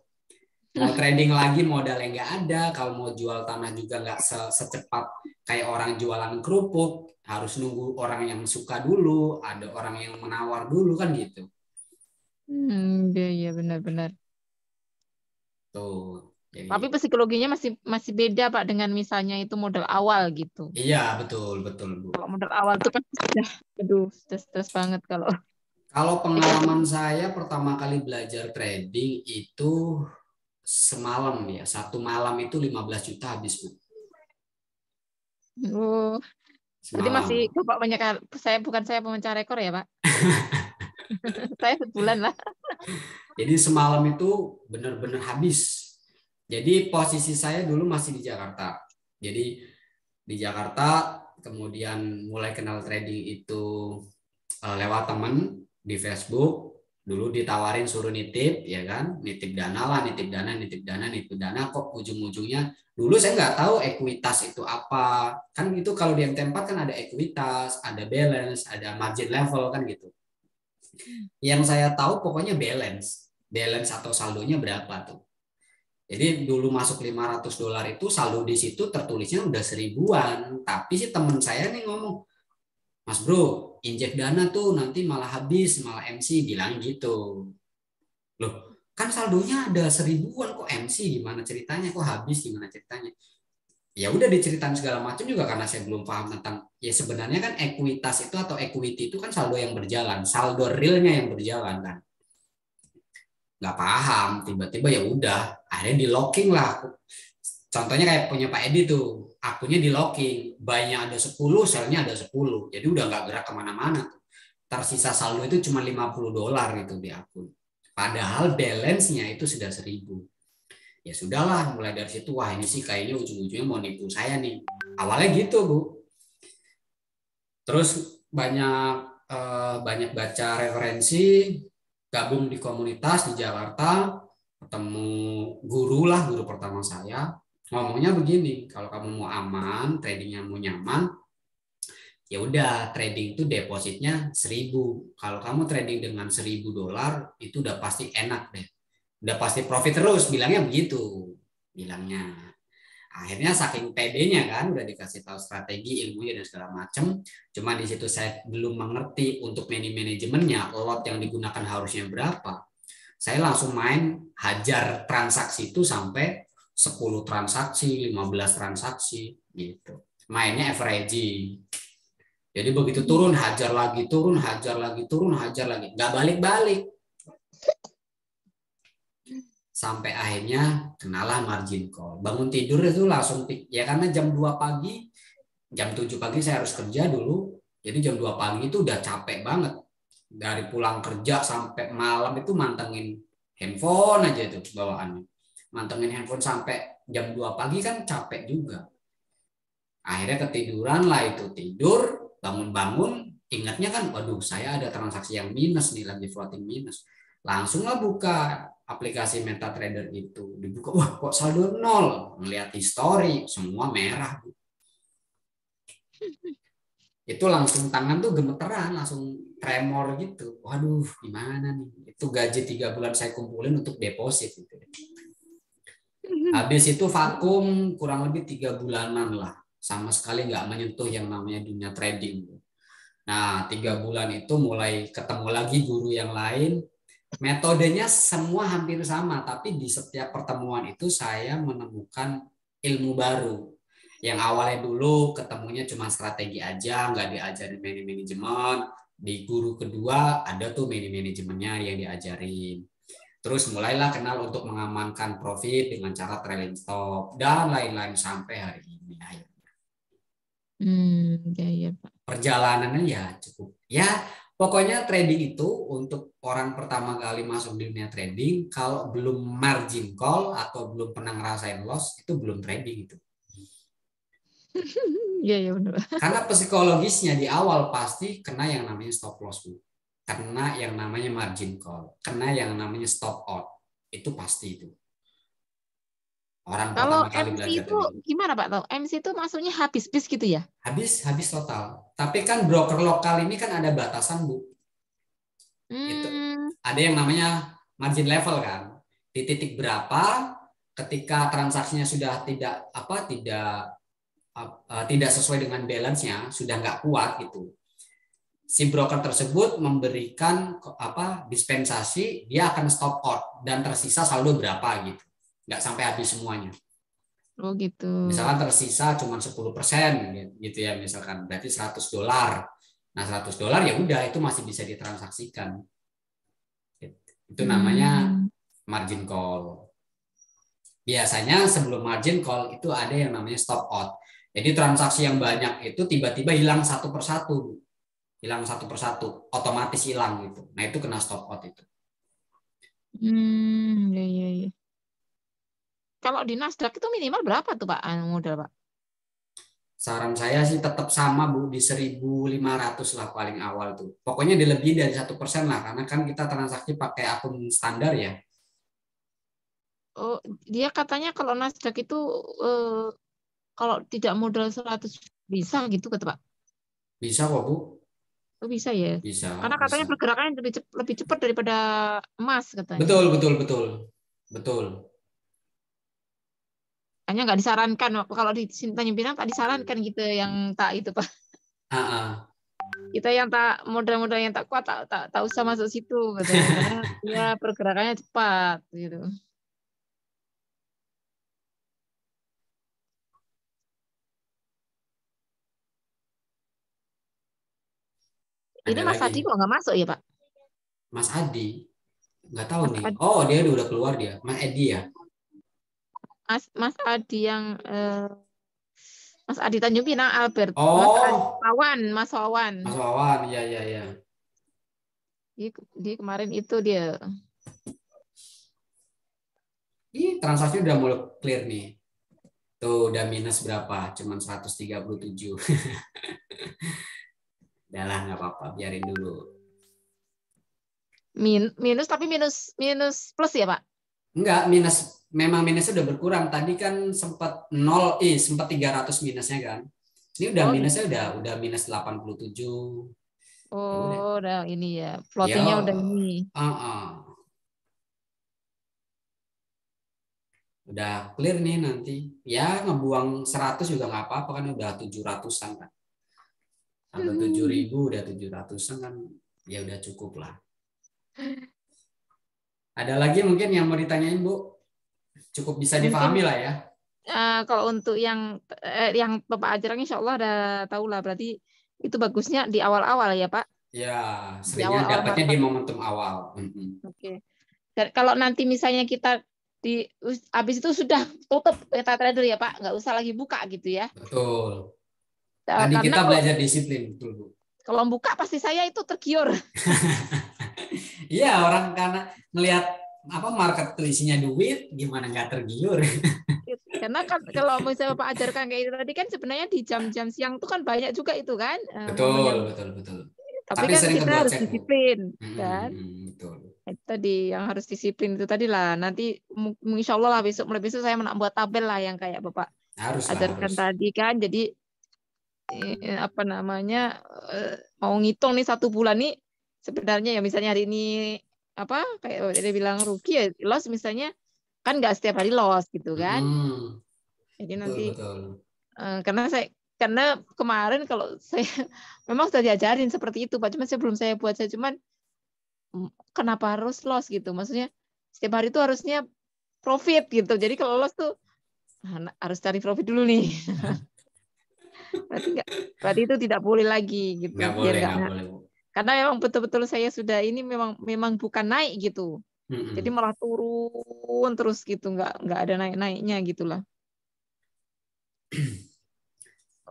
Mau trading lagi modal yang nggak ada, kalau mau jual tanah juga nggak secepat kayak orang jualan kerupuk, harus nunggu orang yang suka dulu, ada orang yang menawar dulu kan gitu. Iya benar-benar. Tuh. Jadi, tapi psikologinya masih beda Pak dengan misalnya itu modal awal gitu. Iya betul Bu. Kalau modal awal itu kan aduh stres banget kalau. Kalau pengalaman saya pertama kali belajar trading itu semalam ya, satu malam itu 15 juta habis Bu. Oh, jadi masih Bapak bukan saya pemecah rekor ya Pak? Saya sebulan lah. Jadi semalam itu benar-benar habis. Jadi posisi saya dulu masih di Jakarta. Jadi di Jakarta kemudian mulai kenal trading itu lewat teman di Facebook. Dulu ditawarin suruh nitip, ya kan, nitip dana kok ujung-ujungnya dulu saya nggak tahu ekuitas itu apa, kan itu kalau di MT4 kan ada ekuitas, ada balance, ada margin level kan gitu. Yang saya tahu pokoknya balance atau saldonya berapa tuh. Jadi dulu masuk $500 itu saldo di situ tertulisnya udah 1000-an, tapi si teman saya nih ngomong, Mas bro, injek dana tuh nanti malah habis, malah MC bilang gitu. Loh, kan saldonya ada 1000-an kok MC, gimana ceritanya, kok habis, gimana ceritanya? Ya udah diceritain segala macam juga karena saya belum paham tentang, ya sebenarnya kan ekuitas itu atau equity itu kan saldo yang berjalan, saldo realnya yang berjalan kan. Nggak paham, tiba-tiba ya udah, akhirnya di locking lah. Contohnya kayak punya Pak Edi tuh, akunnya di locking, buy-nya ada 10, sell-nya ada 10, jadi udah nggak gerak kemana-mana. Tersisa saldo itu cuma $50 gitu di akun. Padahal balance-nya itu sudah 1000. Ya sudahlah, mulai dari situ, wah ini sih kayaknya ujung-ujungnya mau nipu saya nih. Awalnya gitu Bu. Terus banyak baca referensi, gabung di komunitas di Jakarta, ketemu guru pertama saya, ngomongnya begini, kalau kamu mau aman, tradingnya mau nyaman, ya udah trading itu depositnya 1000. Kalau kamu trading dengan $1000 itu udah pasti enak deh, udah pasti profit terus, bilangnya begitu, bilangnya. Akhirnya saking pedenya kan, udah dikasih tahu strategi, ilmunya dan segala macam. Cuma di situ saya belum mengerti untuk manajemennya, lot yang digunakan harusnya berapa. Saya langsung main hajar transaksi itu sampai 10 transaksi, 15 transaksi gitu. Mainnya averaging. Jadi begitu turun, hajar lagi, turun, hajar lagi, turun, hajar lagi. Nggak balik-balik. Sampai akhirnya kenalah margin call. Bangun tidur itu langsung, ya karena jam 2 pagi, jam 7 pagi saya harus kerja dulu. Jadi jam 2 pagi itu udah capek banget. Dari pulang kerja sampai malam itu mantengin handphone aja itu bawaannya. Mantengin handphone sampai jam 2 pagi kan capek juga. Akhirnya ketiduran lah itu, tidur, bangun-bangun, ingatnya kan, waduh saya ada transaksi yang minus nih, lagi floating minus. Langsunglah buka aplikasi MetaTrader itu, dibuka, wah kok saldo 0, melihat histori semua merah. Itu langsung tangan tuh gemeteran, langsung tremor gitu, waduh gimana nih, itu gaji 3 bulan saya kumpulin untuk deposit gitu. Habis itu vakum kurang lebih 3 bulanan lah, sama sekali nggak menyentuh yang namanya dunia trading. Nah 3 bulan itu mulai ketemu lagi guru yang lain. Metodenya semua hampir sama, tapi di setiap pertemuan itu saya menemukan ilmu baru. Yang awalnya dulu ketemunya cuma strategi aja, nggak diajarin manajemen. Di guru kedua ada tuh manajemennya yang diajarin. Terus mulailah kenal untuk mengamankan profit dengan cara trailing stop dan lain-lain sampai hari ini. Ya, ya, Pak. Perjalanannya ya cukup. Ya, pokoknya trading itu untuk orang pertama kali masuk di dunia trading, kalau belum margin call atau belum pernah ngerasain loss, itu belum trading itu. Iya, ya benar. Karena psikologisnya di awal pasti kena yang namanya stop loss, Bu. Kena yang namanya margin call, kena yang namanya stop out. Itu pasti itu. Orang Kalau pertama kali MC belajar itu trading. gimana Pak? Tahu MC itu maksudnya habis bis gitu ya? Habis total. Tapi kan broker lokal ini kan ada batasan, Bu. Itu ada yang namanya margin level kan. Di titik berapa ketika transaksinya sudah tidak sesuai dengan balance-nya, sudah nggak kuat gitu. Si broker tersebut memberikan dispensasi, dia akan stop out dan tersisa saldo berapa gitu. Nggak sampai habis semuanya. Oh gitu. Misalkan tersisa cuma 10% gitu ya, misalkan berarti $100. Nah, $100 ya udah itu masih bisa ditransaksikan. Itu namanya margin call. Biasanya sebelum margin call itu ada yang namanya stop out. Jadi transaksi yang banyak itu tiba-tiba hilang satu persatu. Otomatis hilang gitu. Nah, itu kena stop out itu. Ya. Kalau di Nasdaq itu minimal berapa tuh Pak modal Pak? Saran saya sih tetap sama, Bu, di 1.500 lah paling awal tuh. Pokoknya lebih dari 1% lah, karena kan kita transaksi pakai akun standar ya. Oh, dia katanya kalau Nasdaq itu kalau tidak modal 100 bisa gitu kata Pak. Bisa kok, Bu. Oh, bisa ya. Bisa. Karena katanya pergerakannya lebih cepat daripada emas katanya. Betul. Hanya nggak disarankan kalau di Tanjung Pinang tak disarankan gitu yang tak itu Pak. Kita yang tak modal-modal yang tak kuat tak usah masuk situ katanya karena dia pergerakannya cepat gitu. Ini Mas Adi kok nggak masuk ya Pak? Mas Adi nggak tahu nih. Oh, dia udah keluar dia. Mas Edi ya. Mas Adi yang Mas Adi Tanjung Pinang Albert. Oh. Mas Wawan. Iya. Dia kemarin itu dia. Ih, transaksi udah mulai clear nih. Tuh udah minus berapa? Cuman 137. Udahlah, nggak apa-apa, biarin dulu. Minus tapi minus plus ya Pak? Enggak, memang minusnya udah berkurang. Tadi kan sempat 300 minusnya kan. Ini udah minusnya gitu. udah minus 87. Oh, udah ini ya. Floatingnya udah ini. Udah clear nih nanti. Ya ngebuang 100 juga nggak apa-apa kan, udah 700-an kan. Sampai 7.000 udah 700-an kan, ya udah cukup lah. Ada lagi mungkin yang mau ditanyain, Bu? Cukup bisa dipahami lah ya. Kalau untuk yang Bapak ajarkan insya Allah udah tahu lah. Berarti itu bagusnya di awal-awal ya Pak? Ya, seringnya dapatnya di momentum awal. Oke. Dan kalau nanti misalnya kita habis itu sudah tutup MetaTrader ya Pak, nggak usah lagi buka gitu ya? Betul. Tadi kita belajar disiplin, betul Bu. Kalau buka pasti saya itu tergiur. Iya, orang karena melihat market tuh isinya duit, gimana nggak tergiur? Karena kan kalau misalnya Bapak ajarkan kayak itu tadi kan sebenarnya di jam-jam siang itu kan banyak juga itu kan. Betul. Tapi kan kita harus disiplin kan. Betul. Itu tadi yang harus disiplin itu tadi lah. Nanti insya Allah lah mulai besok saya buat tabel lah yang kayak Bapak ajarkan tadi kan. Jadi mau ngitung nih 1 bulan nih sebenarnya ya misalnya hari ini kayak dia bilang rugi ya loss misalnya kan nggak setiap hari loss gitu kan. Jadi nanti betul. Karena kemarin kalau saya memang sudah diajarin seperti itu Pak, cuman sebelum saya buat saya cuman kenapa harus loss gitu, maksudnya setiap hari itu harusnya profit gitu, jadi kalau loss tuh harus cari profit dulu nih. berarti itu tidak boleh lagi gitu. Nggak boleh. Karena memang betul-betul saya sudah ini memang bukan naik gitu. Jadi malah turun terus gitu, nggak ada naik-naiknya gitulah.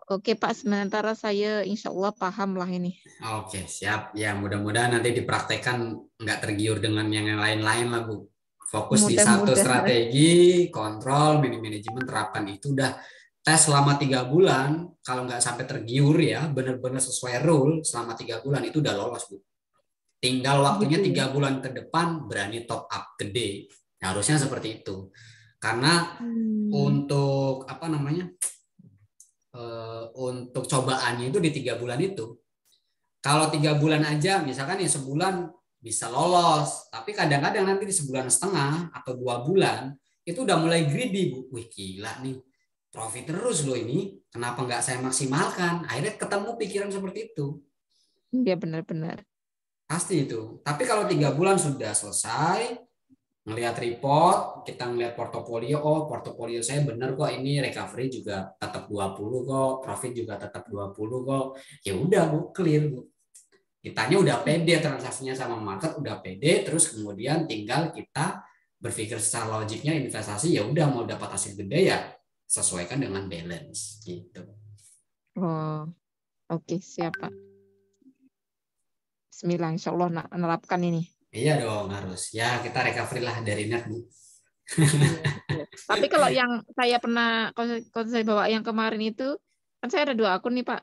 Oke Pak, sementara saya insya Allah paham lah ini. Oke, siap. Ya, mudah-mudahan nanti dipraktekkan nggak tergiur dengan yang lain-lain lah, Bu. Fokus di satu Mudah-mudahan. strategi, kontrol, manajemen, terapkan itu udah tes selama 3 bulan. Kalau nggak sampai tergiur ya, benar-benar sesuai rule selama 3 bulan itu udah lolos, Bu. Tinggal waktunya Gitu ya. 3 bulan ke depan berani top up gede. Harusnya seperti itu. Karena untuk apa namanya? Untuk cobaannya itu di 3 bulan itu. Kalau 3 bulan aja, misalkan ya sebulan bisa lolos, tapi kadang-kadang nanti di sebulan setengah atau 2 bulan itu udah mulai greedy, Bu. Wih gila nih, profit terus loh ini. Kenapa nggak saya maksimalkan? Akhirnya ketemu pikiran seperti itu. Iya benar-benar. Pasti itu. Tapi kalau 3 bulan sudah selesai, ngelihat report, kita ngelihat portofolio, oh portofolio saya benar kok, ini recovery juga tetap 20 kok, profit juga tetap 20 kok. Ya udah Bu, clear Bu. Kitanya udah pede transaksinya sama market, udah pede, terus kemudian tinggal kita berpikir secara logiknya investasi, ya udah mau dapat hasil gede ya sesuaikan dengan balance gitu. Oh, oke siap Pak. Bismillah, insya Allah menerapkan ini. Iya dong harus. Ya kita recovery lah dari net Bu. Iya. Tapi kalau yang saya pernah, kalau saya bawa yang kemarin itu, kan saya ada 2 akun nih Pak.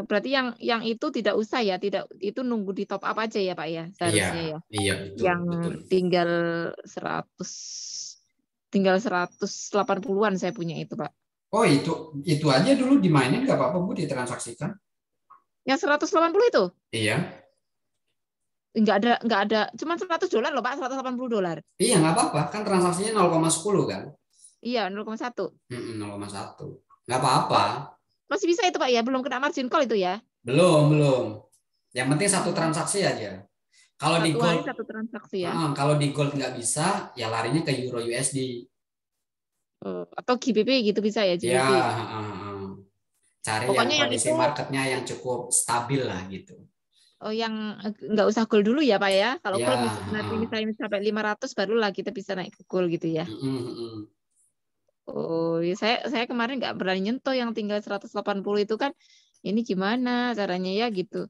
Berarti yang itu tidak usah ya, tidak, itu nunggu di top up aja ya Pak ya, seharusnya ya. Iya betul. Yang Betul. tinggal 180-an saya punya itu Pak. Oh itu aja dulu dimainin nggak apa-apa Bu, ditransaksikan? Yang 180 itu? Iya. Nggak ada, cuma $100 loh Pak, $180. Iya nggak apa-apa, kan transaksinya 0,10 kan? Iya 0,1. 0,1. Nggak apa-apa. Masih bisa itu Pak ya, belum kena margin call itu ya? Belum. Yang penting satu transaksi aja. Kalau di Satu hari gold, 1 transaksi ya. kalau di gold nggak bisa, ya larinya ke euro USD. Atau GBP gitu bisa ya, Ya, GBP. cari yang Pokoknya yang kondisi itu, marketnya yang cukup stabil lah gitu. yang nggak usah gold dulu ya Pak ya. Kalau Ya, gold nanti misalnya sampai 500 barulah kita bisa naik ke gold gitu ya. Oh, ya saya kemarin nggak berani nyentuh yang tinggal 180 itu kan. Ini gimana caranya ya gitu.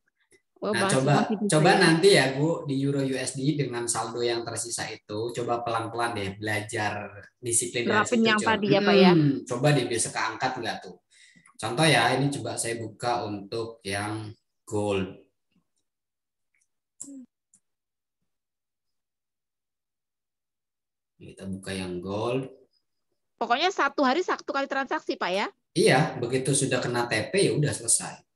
Oh, Nah, masih bisa coba ya. nanti ya Bu, di euro USD dengan saldo yang tersisa itu, coba pelan-pelan deh belajar disiplin dari Nerapin situ, yang coba. tadi ya Pak ya. Coba deh bisa keangkat nggak tuh? Contoh ya, ini coba saya buka untuk yang gold. Kita buka yang gold. Pokoknya 1 hari 1 kali transaksi Pak ya. Iya, begitu sudah kena TP ya udah selesai.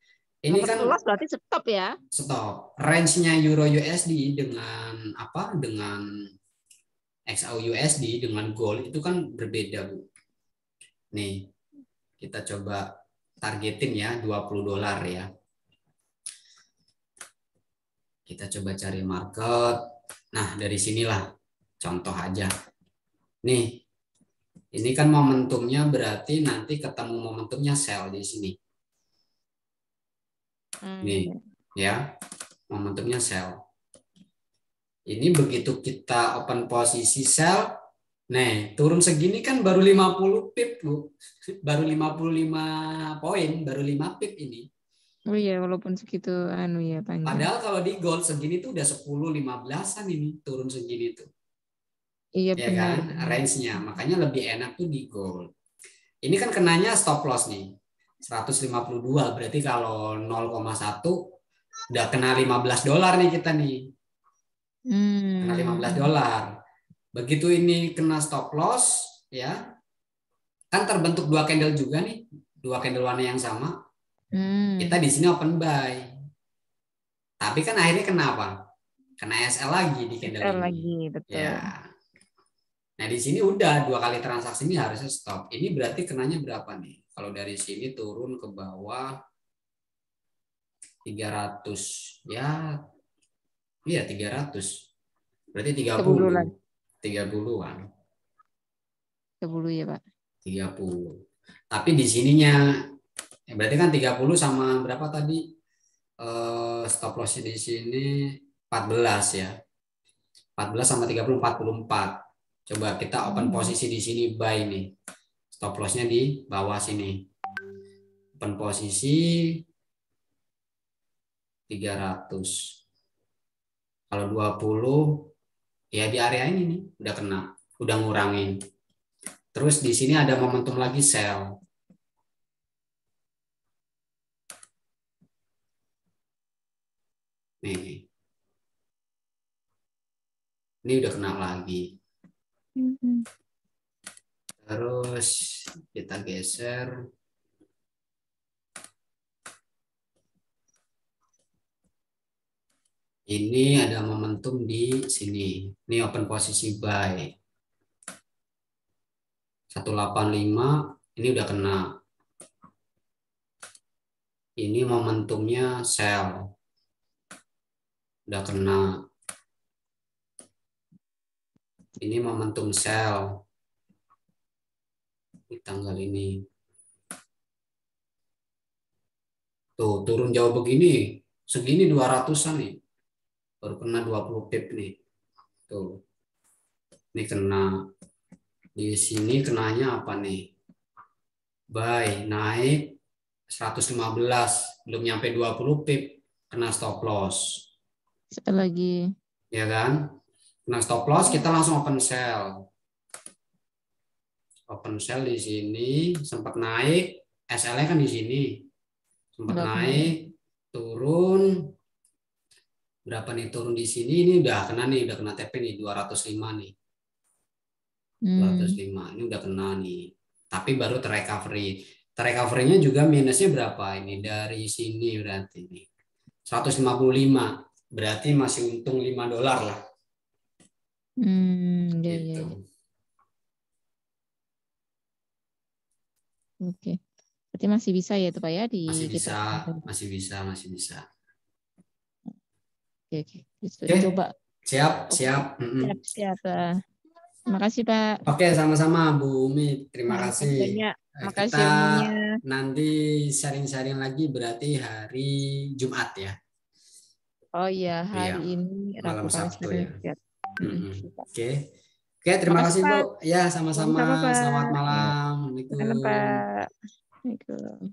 Ini Dapat kan lolos berarti stop ya. stop. Range-nya euro USD dengan apa? Dengan XAU USD dengan gold itu kan berbeda, Bu. Nih, kita coba targetin ya $20 ya. Kita coba cari market. Nah, dari sinilah contoh aja. Nih, ini kan momentumnya berarti nanti ketemu momentumnya sell di sini. Nih, ya. Momentumnya sell. Ini begitu kita open posisi sell, nih, turun segini kan baru 50 pip, Bu. Baru 55 poin, baru 5 pip ini. Oh iya, walaupun segitu ya panjang. Padahal kalau di gold segini tuh udah 10-15an ini turun segini tuh. Iya Ya benar. kan, range-nya. Makanya lebih enak tuh di gold. Ini kan kenanya stop loss nih. 152, berarti kalau 0,1 udah kena $15 nih kita nih. Kena $15. Begitu ini kena stop loss, ya kan terbentuk 2 candle juga nih, 2 candle warna yang sama. Kita di sini open buy. Tapi kan akhirnya kenapa? Kena SL lagi di candle ini. Lagi, betul. Ya. Nah di sini udah 2 kali transaksi ini harusnya stop. Ini berarti kenanya berapa nih? Kalau dari sini turun ke bawah 300, ya, iya 300. Berarti 30. 30-an. 30 ya, Pak. 30. Tapi di sininya berarti kan 30 sama berapa tadi? Stop loss di sini 14 ya. 14 sama 30, 44. Coba kita open posisi di sini buy nih. Stop loss-nya di bawah sini. Open posisi 300. Kalau 20 ya di area ini nih udah kena, udah ngurangin. Terus di sini ada momentum lagi sell. Nih. Ini udah kena lagi. Terus kita geser. Ini ada momentum di sini. Ini open posisi buy. 185 ini udah kena. Ini momentumnya sell. Udah kena. Ini momentum sell. Di tanggal ini. Tuh, turun jauh begini. Segini 200-an nih. Baru kena 20 pip nih. Tuh. Ini kena. Di sini kenanya apa nih? Buy, naik 115. Belum nyampe 20 pip. Kena stop loss. Sekali lagi. Ya kan? Kena stop loss, kita langsung open sell. Open sell di sini. Sempat naik. SL-nya kan di sini. Sempat naik. Turun. Berapa nih turun di sini? Ini udah kena nih. Udah kena TP nih. 205 nih. 205 ini udah kena nih, tapi baru terrecovery. Terrecovery-nya juga minusnya berapa ini dari sini berarti nih 155, berarti masih untung $5 lah. Gitu. Oke, berarti masih bisa ya itu Pak ya di masih bisa, kita. masih bisa. Oke. Coba. Siap. Siap. Terima kasih Pak. Oke, sama-sama Bu Umi. Terima kasih. Banyak. Makasih Kita ilmunya. nanti sharing-sharing lagi berarti hari Jumat ya. Oh iya, hari ini malam Sabtu ya. Oke, terima kasih Bu. Ya, sama-sama. Selamat malam. Assalamualaikum.